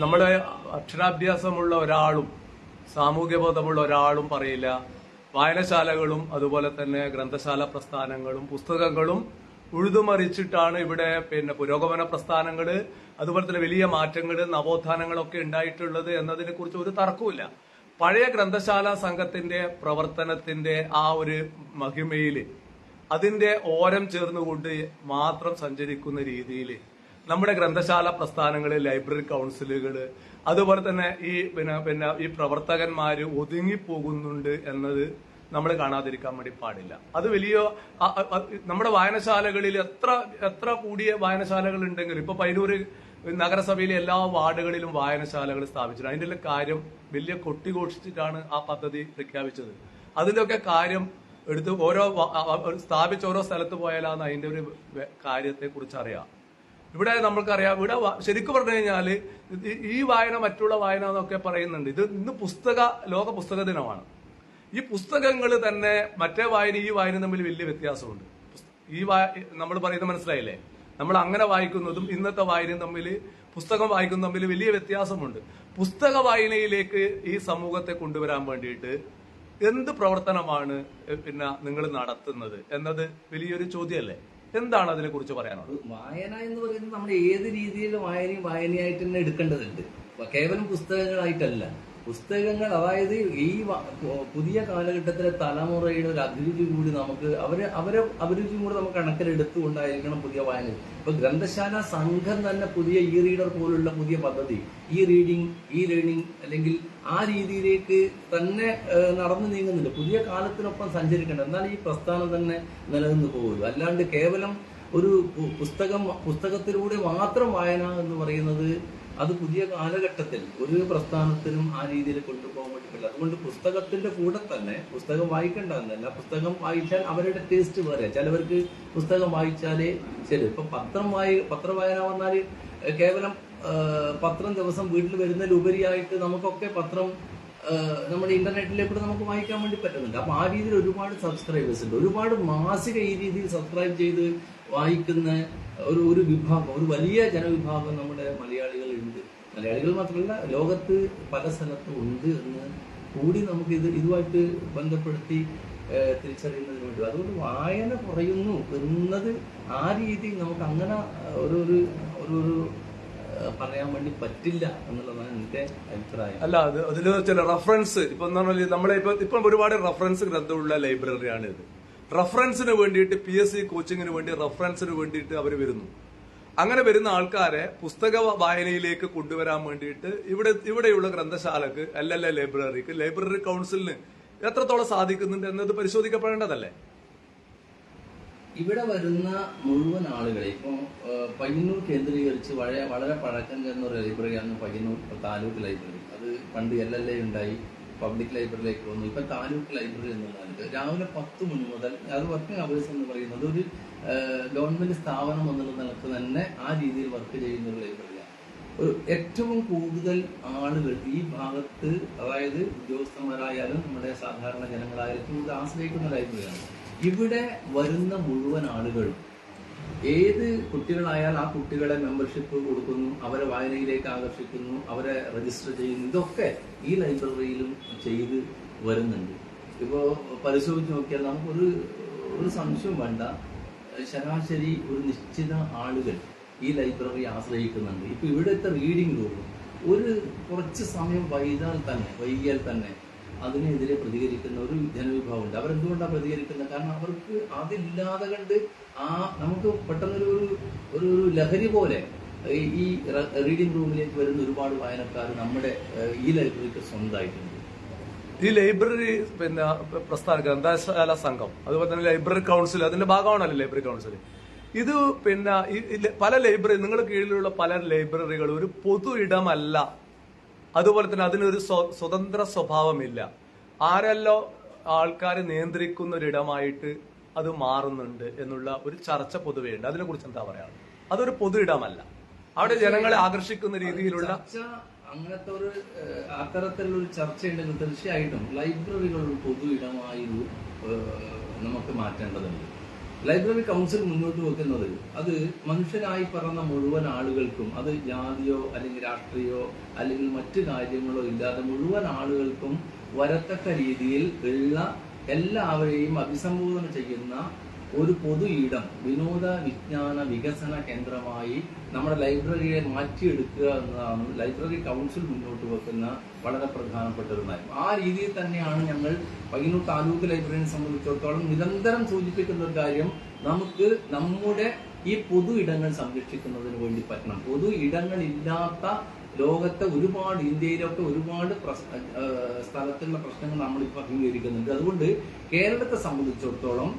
നമ്മുടെ അക്ഷരാഭ്യാസമുള്ള ഒരാളും സാമൂഹ്യ ബോധമുള്ള ഒരാളും പറയില്ല വായനശാലകളും അതുപോലെ തന്നെ ഗ്രന്ഥശാല പ്രസ്ഥാനങ്ങളും പുസ്തകങ്ങളും ഉഴുതുമറിച്ചിട്ടാണ് ഇവിടെ പുരോഗമന പ്രസ്ഥാനങ്ങള് അതുപോലെ തന്നെ വലിയ മാറ്റങ്ങള് നവോത്ഥാനങ്ങളൊക്കെ ഉണ്ടായിട്ടുള്ളത് എന്നതിനെ കുറിച്ച് ഒരു തർക്കവുമില്ല. പഴയ ഗ്രന്ഥശാല സംഘത്തിന്റെ പ്രവർത്തനത്തിന്റെ ആ ഒരു മഹിമയില് അതിന്റെ ഓരം ചേർന്നുകൊണ്ട് മാത്രം സഞ്ചരിക്കുന്ന രീതിയിൽ നമ്മുടെ ഗ്രന്ഥശാല പ്രസ്ഥാനങ്ങള്, ലൈബ്രറി കൗൺസിലുകള്, അതുപോലെ തന്നെ ഈ പ്രവർത്തകന്മാര് ഒതുങ്ങിപ്പോകുന്നുണ്ട് എന്നത് നമ്മൾ കാണാതിരിക്കാൻ വേണ്ടി പാടില്ല. അത് വലിയ നമ്മുടെ വായനശാലകളിൽ എത്ര കൂടിയ വായനശാലകൾ ഉണ്ടെങ്കിലും ഇപ്പൊ പയ്യന്നൂര് നഗരസഭയിലെ എല്ലാ വാർഡുകളിലും വായനശാലകൾ സ്ഥാപിച്ചിട്ടുണ്ട്. അതിന്റെ കാര്യം വലിയ കൊട്ടിഘോഷിച്ചിട്ടാണ് ആ പദ്ധതി പ്രഖ്യാപിച്ചത്. അതിന്റെയൊക്കെ കാര്യം എടുത്ത് സ്ഥാപിച്ച ഓരോ സ്ഥലത്ത് പോയാലാണ് അതിന്റെ ഒരു കാര്യത്തെ കുറിച്ച് അറിയാം. ഇവിടെ നമ്മൾക്കറിയാം, ഇവിടെ ശരിക്കും പറഞ്ഞു കഴിഞ്ഞാല് ഈ വായന മറ്റുള്ള വായന എന്നൊക്കെ പറയുന്നുണ്ട്. ഇത് ഇന്ന് ലോക പുസ്തക ദിനമാണ്. ഈ പുസ്തകങ്ങൾ തന്നെ മറ്റേ വായന ഈ വായന തമ്മിൽ വലിയ വ്യത്യാസമുണ്ട്. നമ്മൾ പറയുന്നത് മനസ്സിലായില്ലേ? നമ്മൾ അങ്ങനെ വായിക്കുന്നതും ഇന്നത്തെ വായനയും തമ്മിൽ, പുസ്തകം വായിക്കുന്നതും തമ്മിൽ വലിയ വ്യത്യാസമുണ്ട്. പുസ്തക വായനയിലേക്ക് ഈ സമൂഹത്തെ കൊണ്ടുവരാൻ വേണ്ടിയിട്ട് എന്ത് പ്രവർത്തനമാണ് നിങ്ങൾ നടത്തുന്നത് എന്നത് വലിയൊരു ചോദ്യമല്ലേ? എന്താണ് അതിനെ കുറിച്ച് പറയാനുള്ളത്? വായന എന്ന് പറയുന്നത് നമ്മൾ ഏത് രീതിയിൽ വായനയായിട്ട് തന്നെ എടുക്കേണ്ടതുണ്ട്. കേവലം പുസ്തകങ്ങളായിട്ടല്ല. പുസ്തകങ്ങൾ, അതായത് ഈ പുതിയ കാലഘട്ടത്തിലെ തലമുറയുടെ ഒരു അഭിരുചി കൂടി നമുക്ക് അഭിരുചി കൂടി നമുക്ക് കണക്കിലെടുത്തുകൊണ്ടായിരിക്കണം പുതിയ വായന. ഇപ്പൊ ഗ്രന്ഥശാല സംഘം തന്നെ പുതിയ ഇ റീഡർ പോലുള്ള പുതിയ പദ്ധതി, ഇ ലേണിംഗ് അല്ലെങ്കിൽ ആ രീതിയിലേക്ക് തന്നെ നടന്നു നീങ്ങുന്നുണ്ട്. പുതിയ കാലത്തിനൊപ്പം സഞ്ചരിക്കേണ്ട, എന്നാൽ ഈ പ്രസ്ഥാനം തന്നെ നിലനിന്ന് പോകുള്ളൂ. അല്ലാണ്ട് കേവലം ഒരു പുസ്തകത്തിലൂടെ മാത്രം വായന എന്ന് പറയുന്നത് അത് പുതിയ കാലഘട്ടത്തിൽ ഒരു പ്രസ്ഥാനത്തിനും ആ രീതിയിൽ കൊണ്ടുപോകാൻ പറ്റില്ല. അതുകൊണ്ട് പുസ്തകത്തിന്റെ കൂടെ തന്നെ പുസ്തകം വായിക്കേണ്ടതെന്നല്ല, പുസ്തകം വായിച്ചാൽ അവരുടെ ടേസ്റ്റ് വേറെ. ചിലവർക്ക് പുസ്തകം വായിച്ചാലേ ശരി. ഇപ്പൊ പത്രവായന പറഞ്ഞാൽ കേവലം പത്രം ദിവസം വീട്ടിൽ വരുന്നതിലുപരിയായിട്ട് നമുക്കൊക്കെ പത്രം നമ്മുടെ ഇന്റർനെറ്റിലേക്കൂടെ നമുക്ക് വായിക്കാൻ വേണ്ടി പറ്റുന്നുണ്ട്. അപ്പൊ ആ രീതിയിൽ ഒരുപാട് സബ്സ്ക്രൈബേഴ്സ് ഉണ്ട്. ഒരുപാട് മാസിക ഈ രീതിയിൽ സബ്സ്ക്രൈബ് ചെയ്ത് വായിക്കുന്ന ഒരു വിഭാഗം, ഒരു വലിയ ജനവിഭാഗം നമ്മുടെ മലയാളികളുണ്ട്. മലയാളികൾ മാത്രമല്ല, ലോകത്ത് പല സ്ഥലത്തും ഉണ്ട് എന്ന് കൂടി നമുക്ക് ഇതുമായിട്ട് ബന്ധപ്പെടുത്തി തിരിച്ചറിയുന്നതിന് വേണ്ടി. അതുകൊണ്ട് വായന കുറയുന്നു എന്നത് ആ രീതിയിൽ നമുക്ക് അങ്ങനെ ഒരു പറയാൻ വേണ്ടി പറ്റില്ല എന്നുള്ളതാണ് എന്റെ അഭിപ്രായം. അല്ല, അതിൽ ചില റഫറൻസ് ഇപ്പൊ നമ്മളെ ഇപ്പം ഒരുപാട് റഫറൻസ് ഗ്രന്ഥമുള്ള ലൈബ്രറിയാണ് ഇത്. റഫറൻസിന് വേണ്ടിയിട്ട് PSC കോച്ചിങ്ങിന് വേണ്ടി റഫറൻസിന് വേണ്ടിയിട്ട് അവർ വരുന്നു. അങ്ങനെ വരുന്ന ആൾക്കാരെ പുസ്തക വായനയിലേക്ക് കൊണ്ടുവരാൻ വേണ്ടിയിട്ട് ഇവിടെയുള്ള ഗ്രന്ഥശാലക്ക് ലൈബ്രറി കൗൺസിലിന് എത്രത്തോളം സാധിക്കുന്നുണ്ട് എന്നത് പരിശോധിക്കപ്പെടേണ്ടതല്ലേ? ഇവിടെ വരുന്ന മുഴുവൻ ആളുകളെ ഇപ്പൊ പയ്യന്നൂർ കേന്ദ്രീകരിച്ച് വളരെ പഴക്കം ചെന്ന ഒരു ലൈബ്രറിയാണ് പയ്യന്നൂർ താലൂക്ക് ലൈബ്രറി. അത് പണ്ട് LLA ഉണ്ടായി, പബ്ലിക് ലൈബ്രറിയിലേക്ക് വന്നു. ഇപ്പൊ താലൂക്ക് ലൈബ്രറി എന്നുള്ളത് രാവിലെ 10 മണി മുതൽ, അത് വർക്കിംഗ് അവേഴ്സ് എന്ന് പറയുന്നത് ഒരു ഗവൺമെന്റ് സ്ഥാപനം എന്നുള്ള നിലക്ക് തന്നെ ആ രീതിയിൽ വർക്ക് ചെയ്യുന്ന ഒരു ലൈബ്രറിയാണ്. ഏറ്റവും കൂടുതൽ ആളുകൾ ഈ ഭാഗത്ത്, അതായത് ഉദ്യോഗസ്ഥന്മാരായാലും നമ്മുടെ സാധാരണ ജനങ്ങളായാലും ഇത് ആശ്രയിക്കുന്ന ലൈബ്രറിയാണ്. ഇവിടെ വരുന്ന മുഴുവൻ ആളുകളും ഏത് കുട്ടികളായാൽ ആ കുട്ടികളെ മെമ്പർഷിപ്പ് കൊടുക്കുന്നു, അവരെ വായനയിലേക്ക് ആകർഷിക്കുന്നു, അവരെ രജിസ്റ്റർ ചെയ്യുന്നു. ഇതൊക്കെ ഈ ലൈബ്രറിയിലും ചെയ്ത് വരുന്നുണ്ട്. ഇപ്പോ പരിശോധിച്ച് നോക്കിയാൽ നമുക്കൊരു സംശയം വേണ്ട, ശരാശരി ഒരു നിശ്ചിത ആളുകൾ ഈ ലൈബ്രറി ആശ്രയിക്കുന്നുണ്ട്. ഇപ്പൊ ഇവിടുത്തെ റീഡിംഗ് റൂം കുറച്ച് സമയം വൈകിയാൽ തന്നെ അതിനെതിരെ പ്രതികരിക്കുന്ന ഒരു ജനവിഭാഗമുണ്ട്. അവരെന്തുകൊണ്ടാണ് പ്രതികരിക്കുന്നത്? കാരണം അവർക്ക് അതില്ലാതെ കണ്ട് നമുക്ക് പെട്ടെന്നൊരു ലഹരി പോലെ ഈ റീഡിംഗ് റൂമിലേക്ക് വരുന്ന ഒരുപാട് വായനക്കാർ നമ്മുടെ ഈ ലൈബ്രറിക്ക് സ്വന്തമായിട്ടുണ്ട്. ഈ ലൈബ്രറി പ്രസ്ഥാന ഗ്രന്ഥശാല സംഘം, അതുപോലെ തന്നെ ലൈബ്രറി കൗൺസിൽ, അതിന്റെ ഭാഗമാണല്ലോ ലൈബ്രറി കൗൺസിൽ. ഇത് പല ലൈബ്രറി, നിങ്ങളുടെ കീഴിലുള്ള പല ലൈബ്രറികൾ ഒരു പൊതു ഇടമല്ല. അതുപോലെ തന്നെ അതിനൊരു സ്വതന്ത്ര സ്വഭാവമില്ല. ആരല്ലോ ആൾക്കാരെ നിയന്ത്രിക്കുന്ന ഒരിടമായിട്ട് അത് മാറുന്നുണ്ട് എന്നുള്ള ഒരു ചർച്ച പൊതുവെ ഉണ്ട്. അതിനെ കുറിച്ച് എന്താ പറയാ? അതൊരു പൊതു ഇടമല്ല, അവിടെ ജനങ്ങളെ ആകർഷിക്കുന്ന രീതിയിലുള്ള അങ്ങനത്തെ അത്തരത്തിലുള്ള ഒരു ചർച്ച ഉണ്ടെങ്കിൽ തീർച്ചയായിട്ടും ലൈബ്രറികൾ ഒരു പൊതു ഇടമായി നമുക്ക് മാറ്റേണ്ടതുണ്ട്. ലൈബ്രറി കൗൺസിൽ മുന്നോട്ട് വെക്കുന്നത് അത് മനുഷ്യരായി പറഞ്ഞ മുഴുവൻ ആളുകൾക്കും, അത് ജാതിയോ അല്ലെങ്കിൽ രാഷ്ട്രീയോ അല്ലെങ്കിൽ മറ്റു കാര്യങ്ങളോ ഇല്ലാതെ മുഴുവൻ ആളുകൾക്കും വരത്തക്ക രീതിയിൽ ഉള്ള എല്ലാവരെയും അഭിസംബോധന ചെയ്യുന്ന ഒരു പൊതു ഇടം, വിനോദ വിജ്ഞാന വികസന കേന്ദ്രമായി നമ്മുടെ ലൈബ്രറിയെ മാറ്റിയെടുക്കുക എന്നതാണ് ലൈബ്രറി കൗൺസിൽ മുന്നോട്ട് വെക്കുന്ന വളരെ പ്രധാനപ്പെട്ട ഒരു നയം. ആ രീതിയിൽ തന്നെയാണ് ഞങ്ങൾ പയ്യന്നൂർ താലൂക്ക് ലൈബ്രറിയെ സംബന്ധിച്ചിടത്തോളം നിരന്തരം സൂചിപ്പിക്കുന്ന ഒരു കാര്യം, നമുക്ക് നമ്മുടെ ഈ പൊതു ഇടങ്ങൾ സംരക്ഷിക്കുന്നതിന് വേണ്ടി പറ്റണം. പൊതു ഇടങ്ങളില്ലാത്ത ലോകത്തെ ഒരുപാട്, ഇന്ത്യയിലൊക്കെ ഒരുപാട് സ്ഥലത്തുള്ള പ്രശ്നങ്ങൾ നമ്മളിപ്പോൾ അഭിമുഖീകരിക്കുന്നുണ്ട്. അതുകൊണ്ട് കേരളത്തെ സംബന്ധിച്ചിടത്തോളം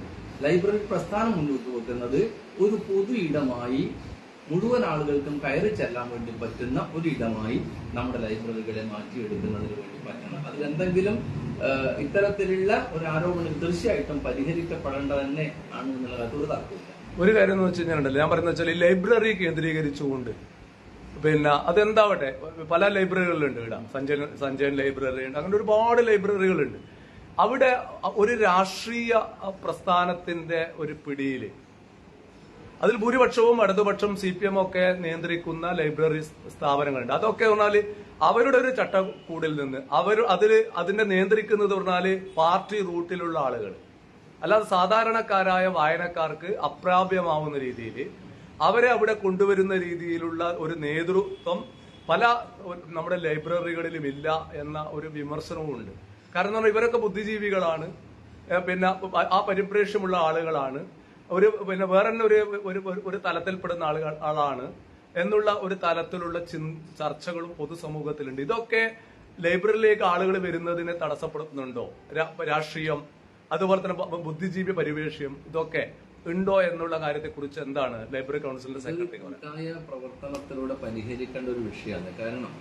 ലൈബ്രറി പ്രസ്ഥാനം മുന്നോട്ട് വെക്കുന്നത് ഒരു പൊതു ഇടമായി മുഴുവൻ ആളുകൾക്കും കയറി ചെല്ലാൻ വേണ്ടി പറ്റുന്ന ഒരു ഇടമായി നമ്മുടെ ലൈബ്രറികളെ മാറ്റിയെടുക്കുന്നതിന് വേണ്ടി പറ്റണം. അതിലെന്തെങ്കിലും ഇത്തരത്തിലുള്ള ഒരു ആരോപണം തീർച്ചയായിട്ടും പരിഹരിക്കപ്പെടേണ്ട തന്നെ ആണ് എന്നുള്ള കാര്യത്തിൽ ഒരു തർക്കമില്ല. ഒരു കാര്യം എന്ന് വെച്ച് കഴിഞ്ഞാൽ ഞാൻ പറയുന്നത് വെച്ചാൽ ഈ ലൈബ്രറി കേന്ദ്രീകരിച്ചുകൊണ്ട് പിന്നെ അതെന്താവട്ടെ, പല ലൈബ്രറികളുണ്ട് ഇവിടെ, സഞ്ജയൻ ലൈബ്രറി ഉണ്ട്, അങ്ങനെ ഒരുപാട് ലൈബ്രറികളുണ്ട്. അവിടെ ഒരു രാഷ്ട്രീയ പ്രസ്ഥാനത്തിന്റെ ഒരു പിടിയില്, അതിൽ ഭൂരിപക്ഷവും ഇടതുപക്ഷം CPM ഒക്കെ നിയന്ത്രിക്കുന്ന ലൈബ്രറി സ്ഥാപനങ്ങളുണ്ട്. അതൊക്കെ പറഞ്ഞാല് അവരുടെ ഒരു ചട്ടക്കൂടിൽ നിന്ന് അതിനെ നിയന്ത്രിക്കുന്നത് പറഞ്ഞാല് പാർട്ടി റൂട്ടിലുള്ള ആളുകൾ, അല്ലാതെ സാധാരണക്കാരായ വായനക്കാർക്ക് അപ്രാപ്യമാവുന്ന രീതിയിൽ അവരെ അവിടെ കൊണ്ടുവരുന്ന രീതിയിലുള്ള ഒരു നേതൃത്വം പല നമ്മുടെ ലൈബ്രറികളിലും ഇല്ല എന്ന ഒരു വിമർശനവും ഉണ്ട്. കാരണം ഇവരൊക്കെ ബുദ്ധിജീവികളാണ്, പിന്നെ ആ പരിപ്രേക്ഷ്യമുള്ള ആളുകളാണ്, പിന്നെ വേറെ ഒരു തലത്തിൽപ്പെടുന്ന ആളാണ് എന്നുള്ള ഒരു തലത്തിലുള്ള ചർച്ചകളും പൊതുസമൂഹത്തിലുണ്ട്. ഇതൊക്കെ ലൈബ്രറിയിലേക്ക് ആളുകൾ വരുന്നതിനെ തടസ്സപ്പെടുത്തുന്നുണ്ടോ? രാഷ്ട്രീയം, അതുപോലെ തന്നെ ബുദ്ധിജീവി പരിവേഷ്യം, ഇതൊക്കെ ഉണ്ടോ എന്നുള്ള കാര്യത്തെക്കുറിച്ച് എന്താണ് ലൈബ്രറി കൗൺസിലിന്റെ സെക്രട്ടറി? കൂട്ടായ പ്രവർത്തനത്തിലൂടെ പരിഹരിക്കേണ്ട ഒരു വിഷയമാണ്. കാരണം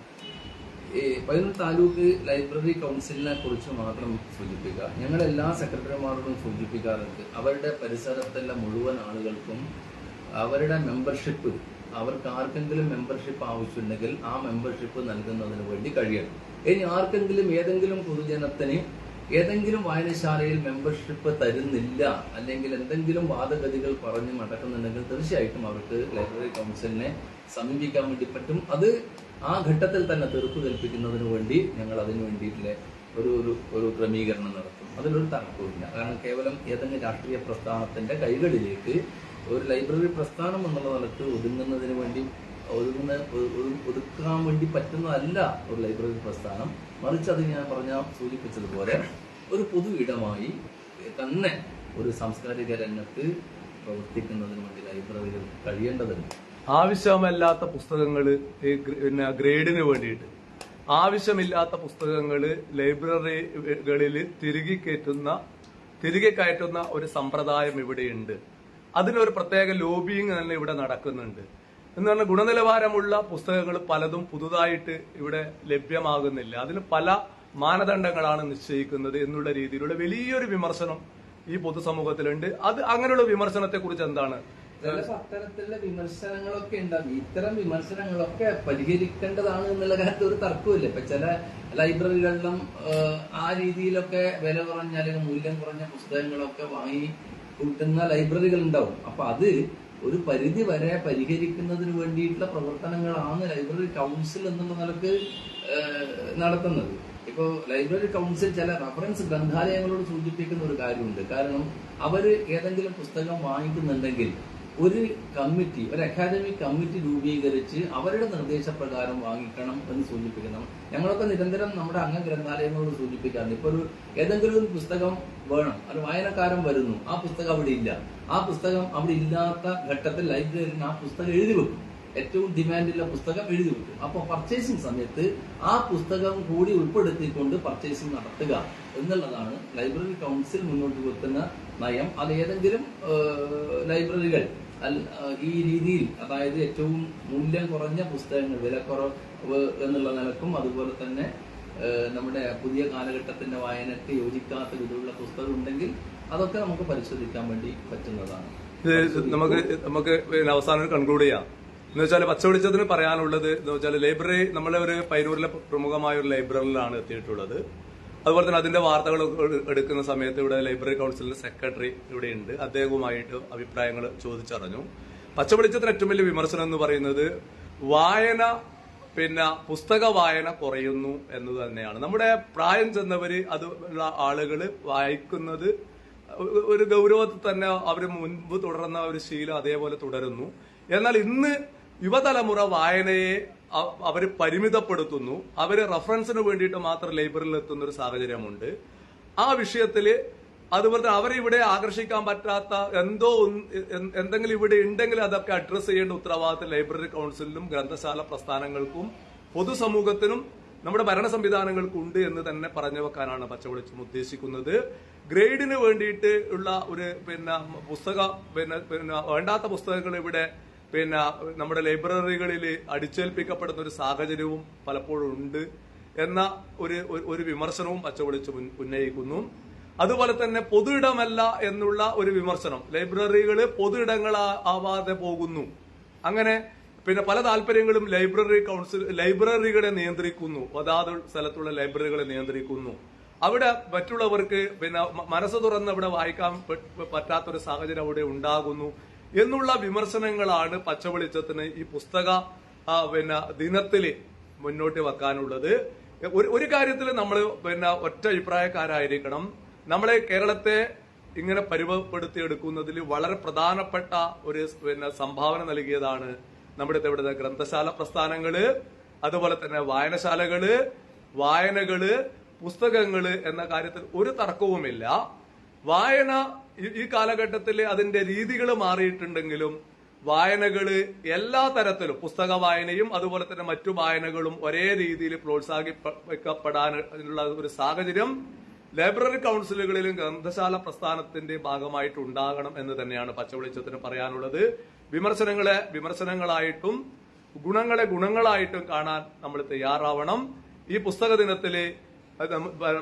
പയ്യന്നൂർ താലൂക്ക് ലൈബ്രറി കൗൺസിലിനെ കുറിച്ച് മാത്രം സൂചിപ്പിക്കുക, ഞങ്ങൾ എല്ലാ സെക്രട്ടറിമാരോടും സൂചിപ്പിക്കാറുണ്ട്, അവരുടെ പരിസരത്തുള്ള മുഴുവൻ ആളുകൾക്കും അവരുടെ മെമ്പർഷിപ്പ്, അവർക്ക് ആർക്കെങ്കിലും മെമ്പർഷിപ്പ് ആവശ്യമുണ്ടെങ്കിൽ ആ മെമ്പർഷിപ്പ് നൽകുന്നതിന് വേണ്ടി കഴിയണം. ഇനി ആർക്കെങ്കിലും ഏതെങ്കിലും പൊതുജനത്തിന് ഏതെങ്കിലും വായനശാലയിൽ മെമ്പർഷിപ്പ് തരുന്നില്ല, അല്ലെങ്കിൽ എന്തെങ്കിലും വാദഗതികൾ പറഞ്ഞ് നടക്കുന്നുണ്ടെങ്കിൽ തീർച്ചയായിട്ടും അവർക്ക് ലൈബ്രറി കൗൺസിലിനെ സമീപിക്കാൻ വേണ്ടി പറ്റും. ആ ഘട്ടത്തിൽ തന്നെ തീർപ്പ് കൽപ്പിക്കുന്നതിന് വേണ്ടി ഞങ്ങൾ അതിനു വേണ്ടിയിട്ടുള്ള ഒരു ക്രമീകരണം നടത്തും. അതിലൊരു തർക്കവുമില്ല. കാരണം കേവലം ഏതെങ്കിലും രാഷ്ട്രീയ പ്രസ്ഥാനത്തിന്റെ കൈകളിലേക്ക് ഒരു ലൈബ്രറി പ്രസ്ഥാനം എന്നുള്ള നിലക്ക് ഒതുങ്ങുന്നതിന് വേണ്ടി ഒതുക്കാൻ വേണ്ടി പറ്റുന്നതല്ല ഒരു ലൈബ്രറി പ്രസ്ഥാനം. മറിച്ച് അത് ഞാൻ സൂചിപ്പിച്ചതുപോലെ ഒരു പൊതു ഇടമായി തന്നെ ഒരു സാംസ്കാരിക രംഗത്ത് പ്രവർത്തിക്കുന്നതിന് വേണ്ടി ലൈബ്രറികൾ കഴിയേണ്ടതുണ്ട്. ആവശ്യമല്ലാത്ത പുസ്തകങ്ങൾ, പിന്നെ ഗ്രേഡിന് വേണ്ടിയിട്ട് ആവശ്യമില്ലാത്ത പുസ്തകങ്ങൾ ലൈബ്രറികളിൽ തിരികെ കയറ്റുന്ന ഒരു സമ്പ്രദായം ഇവിടെയുണ്ട്. അതിനൊരു പ്രത്യേക ലോബിയിങ് തന്നെ ഇവിടെ നടക്കുന്നുണ്ട്. എന്ന് പറഞ്ഞാൽ ഗുണനിലവാരമുള്ള പുസ്തകങ്ങൾ പലതും പുതുതായിട്ട് ഇവിടെ ലഭ്യമാകുന്നില്ല. അതിന് പല മാനദണ്ഡങ്ങളാണ് നിശ്ചയിക്കുന്നത് എന്നുള്ള രീതിയിലുള്ള വലിയൊരു വിമർശനം ഈ പൊതുസമൂഹത്തിലുണ്ട്. അങ്ങനെയുള്ള വിമർശനത്തെ കുറിച്ച് എന്താണ്? അത്തരത്തിലുള്ള വിമർശനങ്ങളൊക്കെ ഉണ്ടാകും. ഇത്തരം വിമർശനങ്ങളൊക്കെ പരിഹരിക്കേണ്ടതാണ് എന്നുള്ള കാര്യത്തിൽ ഒരു തർക്കമില്ല. ഇപ്പൊ ചില ലൈബ്രറികളിലും ആ രീതിയിലൊക്കെ വില കുറഞ്ഞ അല്ലെങ്കിൽ മൂല്യം കുറഞ്ഞ പുസ്തകങ്ങളൊക്കെ വാങ്ങി കൂട്ടുന്ന ലൈബ്രറികൾ ഉണ്ടാവും. അപ്പൊ അത് ഒരു പരിധി വരെ പരിഹരിക്കുന്നതിന് വേണ്ടിയിട്ടുള്ള പ്രവർത്തനങ്ങളാണ് ലൈബ്രറി കൗൺസിൽ എന്നുള്ള നിലക്ക് നടത്തുന്നത്. ഇപ്പോ ലൈബ്രറി കൗൺസിൽ ചില റഫറൻസ് ഗ്രന്ഥാലയങ്ങളോട് സൂചിപ്പിക്കുന്ന ഒരു കാര്യമുണ്ട്. കാരണം അവര് ഏതെങ്കിലും പുസ്തകം വാങ്ങിക്കുന്നുണ്ടെങ്കിൽ ഒരു അക്കാദമിക് കമ്മിറ്റി രൂപീകരിച്ച് അവരുടെ നിർദ്ദേശപ്രകാരം വാങ്ങിക്കണം എന്ന് സൂചിപ്പിക്കണം. ഞങ്ങളൊക്കെ നിരന്തരം നമ്മുടെ ഗ്രന്ഥാലയങ്ങളോട് സൂചിപ്പിക്കാറുണ്ട്. ഇപ്പൊ ഏതെങ്കിലും ഒരു പുസ്തകം വേണം, അത് വായനക്കാരൻ വരുന്നു, ആ പുസ്തകം അവിടെ ഇല്ല, ആ പുസ്തകം അവിടെ ഇല്ലാത്ത ഘട്ടത്തിൽ ലൈബ്രറിയിൽ ആ പുസ്തകം എഴുതി വെക്കും, ഏറ്റവും ഡിമാൻഡുള്ള പുസ്തകം എഴുതി വെക്കും. അപ്പൊ പർച്ചേസിംഗ് സമയത്ത് ആ പുസ്തകം കൂടി ഉൾപ്പെടുത്തിക്കൊണ്ട് പർച്ചേസിംഗ് നടത്തുക എന്നുള്ളതാണ് ലൈബ്രറി കൗൺസിൽ മുന്നോട്ട് വെക്കുന്ന നയം. അത് ഏതെങ്കിലും ലൈബ്രറികൾ ഈ രീതിയിൽ, അതായത് ഏറ്റവും മൂല്യം കുറഞ്ഞ പുസ്തകങ്ങൾ, വിലക്കുറവ് എന്നുള്ള നിലക്കും, അതുപോലെ തന്നെ നമ്മുടെ പുതിയ കാലഘട്ടത്തിന്റെ വായനയ്ക്ക് യോജിക്കാത്ത വിധമുള്ള പുസ്തകം ഉണ്ടെങ്കിൽ അതൊക്കെ നമുക്ക് പരിശോധിക്കാൻ വേണ്ടി പറ്റുന്നതാണ്. നമുക്ക് അവസാനം കൺക്ലൂഡ് ചെയ്യാം. എന്ന് വെച്ചാൽ പച്ചവെളിച്ചത്തിന് പറയാനുള്ളത് എന്ന് വെച്ചാൽ ലൈബ്രറി, നമ്മളെ ഒരു പയ്യന്നൂരിലെ പ്രമുഖമായ ഒരു ലൈബ്രറിയിലാണ് എത്തിയിട്ടുള്ളത്. അതുപോലെ തന്നെ അതിന്റെ വാർത്തകൾ എടുക്കുന്ന സമയത്ത് ഇവിടെ ലൈബ്രറി കൗൺസിലിന്റെ സെക്രട്ടറി ഇവിടെയുണ്ട്. അദ്ദേഹവുമായിട്ട് അഭിപ്രായങ്ങൾ ചോദിച്ചറിഞ്ഞു. പച്ചവെളിച്ചത്തിന് ഏറ്റവും വലിയ വിമർശനം എന്ന് പറയുന്നത് പുസ്തക വായന കുറയുന്നു എന്നത് തന്നെയാണ്. നമ്മുടെ പ്രായം ചെന്നവര് അതുള്ള ആളുകള് വായിക്കുന്നത് ഒരു ഗൗരവത്തിൽ തന്നെ അവർ മുൻപ് തുടർന്ന ഒരു ശീലം അതേപോലെ തുടരുന്നു. എന്നാൽ ഇന്ന് യുവതലമുറ വായനയെ അവര് പരിമിതപ്പെടുത്തുന്നു. അവര് റഫറൻസിന് വേണ്ടിയിട്ട് മാത്രം ലൈബ്രറിയിൽ എത്തുന്ന ഒരു സാഹചര്യമുണ്ട്. ആ വിഷയത്തില് അതുപോലെ തന്നെ അവരെ ഇവിടെ ആകർഷിക്കാൻ പറ്റാത്ത എന്തെങ്കിലും ഇവിടെ ഉണ്ടെങ്കിൽ അതൊക്കെ അഡ്രസ് ചെയ്യേണ്ട ഉത്തരവാദിത്തം ലൈബ്രറി കൗൺസിലിനും ഗ്രന്ഥശാല പ്രസ്ഥാനങ്ങൾക്കും പൊതുസമൂഹത്തിനും നമ്മുടെ ഭരണ സംവിധാനങ്ങൾക്കും ഉണ്ട് എന്ന് തന്നെ പറഞ്ഞു വെക്കാനാണ് പച്ചവെളിച്ചം ഉദ്ദേശിക്കുന്നത്. ഗ്രേഡിന് വേണ്ടിയിട്ട് ഉള്ള ഒരു വേണ്ടാത്ത പുസ്തകങ്ങൾ ഇവിടെ നമ്മുടെ ലൈബ്രറികളിൽ അടിച്ചേൽപ്പിക്കപ്പെടുന്ന ഒരു സാഹചര്യവും പലപ്പോഴും ഉണ്ട് എന്ന ഒരു വിമർശനവും പച്ചവെളിച്ചം ഉന്നയിക്കുന്നു. അതുപോലെ തന്നെ പൊതു ഇടമല്ല എന്നുള്ള ഒരു വിമർശനം. ലൈബ്രറികള് പൊതു ഇടങ്ങളാവാതെ പോകുന്നു. അങ്ങനെ പിന്നെ പല താല്പര്യങ്ങളും ലൈബ്രറികളെ നിയന്ത്രിക്കുന്നു. അതാത് സ്ഥലത്തുള്ള ലൈബ്രറികളെ നിയന്ത്രിക്കുന്നു. അവിടെ മറ്റുള്ളവർക്ക് പിന്നെ മനസ്സ് തുറന്ന് അവിടെ വായിക്കാൻ പറ്റാത്തൊരു സാഹചര്യം അവിടെ ഉണ്ടാകുന്നു എന്നുള്ള വിമർശനങ്ങളാണ് പച്ചവെളിച്ചത്തിന് ഈ പുസ്തക പിന്നെ ദിനത്തില് മുന്നോട്ട് വെക്കാനുള്ളത്. ഒരു കാര്യത്തിൽ നമ്മൾ പിന്നെ ഒറ്റ അഭിപ്രായക്കാരായിരിക്കണം. നമ്മളെ കേരളത്തെ ഇങ്ങനെ പരുവപ്പെടുത്തിയെടുക്കുന്നതിൽ വളരെ പ്രധാനപ്പെട്ട ഒരു പിന്നെ സംഭാവന നൽകിയതാണ് നമ്മുടെ ഇവിടുത്തെ ഗ്രന്ഥശാല പ്രസ്ഥാനങ്ങള്, അതുപോലെ തന്നെ വായനശാലകള്, വായനകള്, പുസ്തകങ്ങള് എന്ന കാര്യത്തിൽ ഒരു തർക്കവുമില്ല. വായന ഈ കാലഘട്ടത്തിൽ അതിന്റെ രീതികൾ മാറിയിട്ടുണ്ടെങ്കിലും വായനകള് എല്ലാ തരത്തിലും പുസ്തക വായനയും അതുപോലെ തന്നെ മറ്റു വായനകളും ഒരേ രീതിയിൽ പ്രോത്സാഹിപ്പിക്കപ്പെടാനുള്ള ഒരു സാഹചര്യം ലൈബ്രറി കൌൺസിലുകളിലും ഗ്രന്ഥശാല പ്രസ്ഥാനത്തിന്റെ ഭാഗമായിട്ട് ഉണ്ടാകണം എന്ന് തന്നെയാണ് പച്ചവെളിച്ചത്തിന് പറയാനുള്ളത്. വിമർശനങ്ങളെ വിമർശനങ്ങളായിട്ടും ഗുണങ്ങളെ ഗുണങ്ങളായിട്ടും കാണാൻ നമ്മൾ തയ്യാറാവണം. ഈ പുസ്തക ദിനത്തില്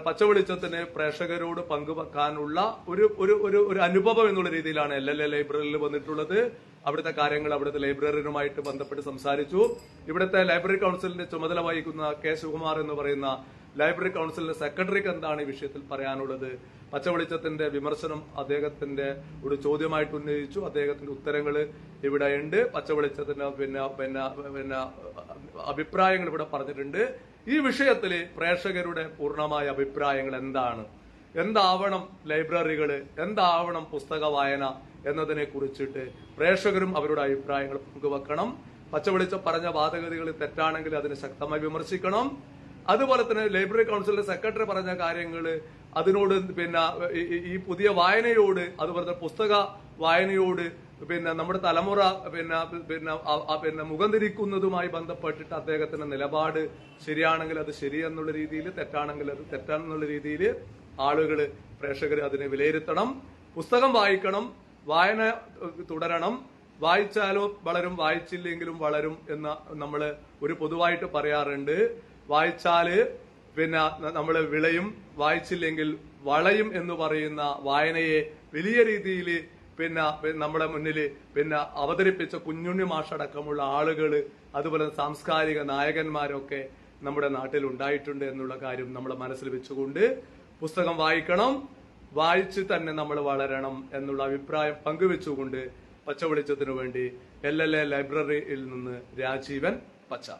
പച്ചവെളിച്ചത്തിന് പ്രേക്ഷകരോട് പങ്കുവെക്കാനുള്ള ഒരു അനുഭവം എന്നുള്ള രീതിയിലാണ് LLA ലൈബ്രറിയിൽ വന്നിട്ടുള്ളത്. അവിടുത്തെ കാര്യങ്ങൾ അവിടുത്തെ ലൈബ്രറിയുമായിട്ട് ബന്ധപ്പെട്ട് സംസാരിച്ചു. ഇവിടുത്തെ ലൈബ്രറി കൌൺസിലിന്റെ ചുമതല വഹിക്കുന്ന K. ശിവകുമാർ എന്ന് പറയുന്ന ലൈബ്രറി കൌൺസിലിന്റെ സെക്രട്ടറിക്ക് എന്താണ് ഈ വിഷയത്തിൽ പറയാനുള്ളത്? പച്ചവെളിച്ചത്തിന്റെ വിമർശനം അദ്ദേഹത്തിന്റെ ഒരു ചോദ്യമായിട്ട് ഉന്നയിച്ചു. അദ്ദേഹത്തിന്റെ ഉത്തരങ്ങൾ ഇവിടെയുണ്ട്. പച്ചവെളിച്ചത്തിന്റെ പിന്നെ അഭിപ്രായങ്ങൾ ഇവിടെ പറഞ്ഞിട്ടുണ്ട്. ഈ വിഷയത്തിൽ പ്രേക്ഷകരുടെ പൂർണ്ണമായ അഭിപ്രായങ്ങൾ എന്താണ്, എന്താവണം ലൈബ്രറികള്, എന്താവണം പുസ്തക വായന എന്നതിനെ കുറിച്ചിട്ട് പ്രേക്ഷകരും അവരുടെ അഭിപ്രായങ്ങൾ പങ്കുവെക്കണം. പച്ചവെളിച്ചം പറഞ്ഞ വാദഗതികൾ തെറ്റാണെങ്കിൽ അതിനെ ശക്തമായി വിമർശിക്കണം. അതുപോലെ തന്നെ ലൈബ്രറി കൌൺസിലിന്റെ സെക്രട്ടറി പറഞ്ഞ കാര്യങ്ങൾ അതിനോട് പിന്നെ ഈ പുതിയ വായനയോട് അതുപോലെ പുസ്തക വായനയോട് പിന്നെ നമ്മുടെ തലമുറ പിന്നെ മുഖം തിരിക്കുന്നതുമായി ബന്ധപ്പെട്ടിട്ട് അദ്ദേഹത്തിന്റെ നിലപാട് ശരിയാണെങ്കിൽ അത് ശരിയെന്നുള്ള രീതിയിൽ, തെറ്റാണെങ്കിൽ അത് തെറ്റാണെന്നുള്ള രീതിയിൽ ആളുകള് പ്രേക്ഷകർ അതിനെ വിലയിരുത്തണം. പുസ്തകം വായിക്കണം, വായന തുടരണം. വായിച്ചാലോ വളരും, വായിച്ചില്ലെങ്കിലും വളരും എന്ന് നമ്മള് ഒരു പൊതുവായിട്ട് പറയാറുണ്ട്. വായിച്ചാല് പിന്നെ നമ്മൾ വിളയും, വായിച്ചില്ലെങ്കിൽ വളയും എന്ന് പറയുന്ന വായനയെ വലിയ രീതിയിൽ പിന്നെ നമ്മുടെ മുന്നിൽ പിന്നെ അവതരിപ്പിച്ച കുഞ്ഞുണ്ണി മാഷടക്കമുള്ള ആളുകൾ, അതുപോലെ സാംസ്കാരിക നായകന്മാരൊക്കെ നമ്മുടെ നാട്ടിൽ ഉണ്ടായിട്ടുണ്ട് എന്നുള്ള കാര്യം നമ്മൾ മനസ്സിൽ വെച്ചുകൊണ്ട് പുസ്തകം വായിക്കണം, വായിച്ച് തന്നെ നമ്മൾ വളരണം എന്നുള്ള അഭിപ്രായം പങ്കുവെച്ചുകൊണ്ട് പച്ചവെളിച്ചത്തിനു വേണ്ടി LLA ലൈബ്രറിയിൽ നിന്ന് രാജീവൻ പച്ച.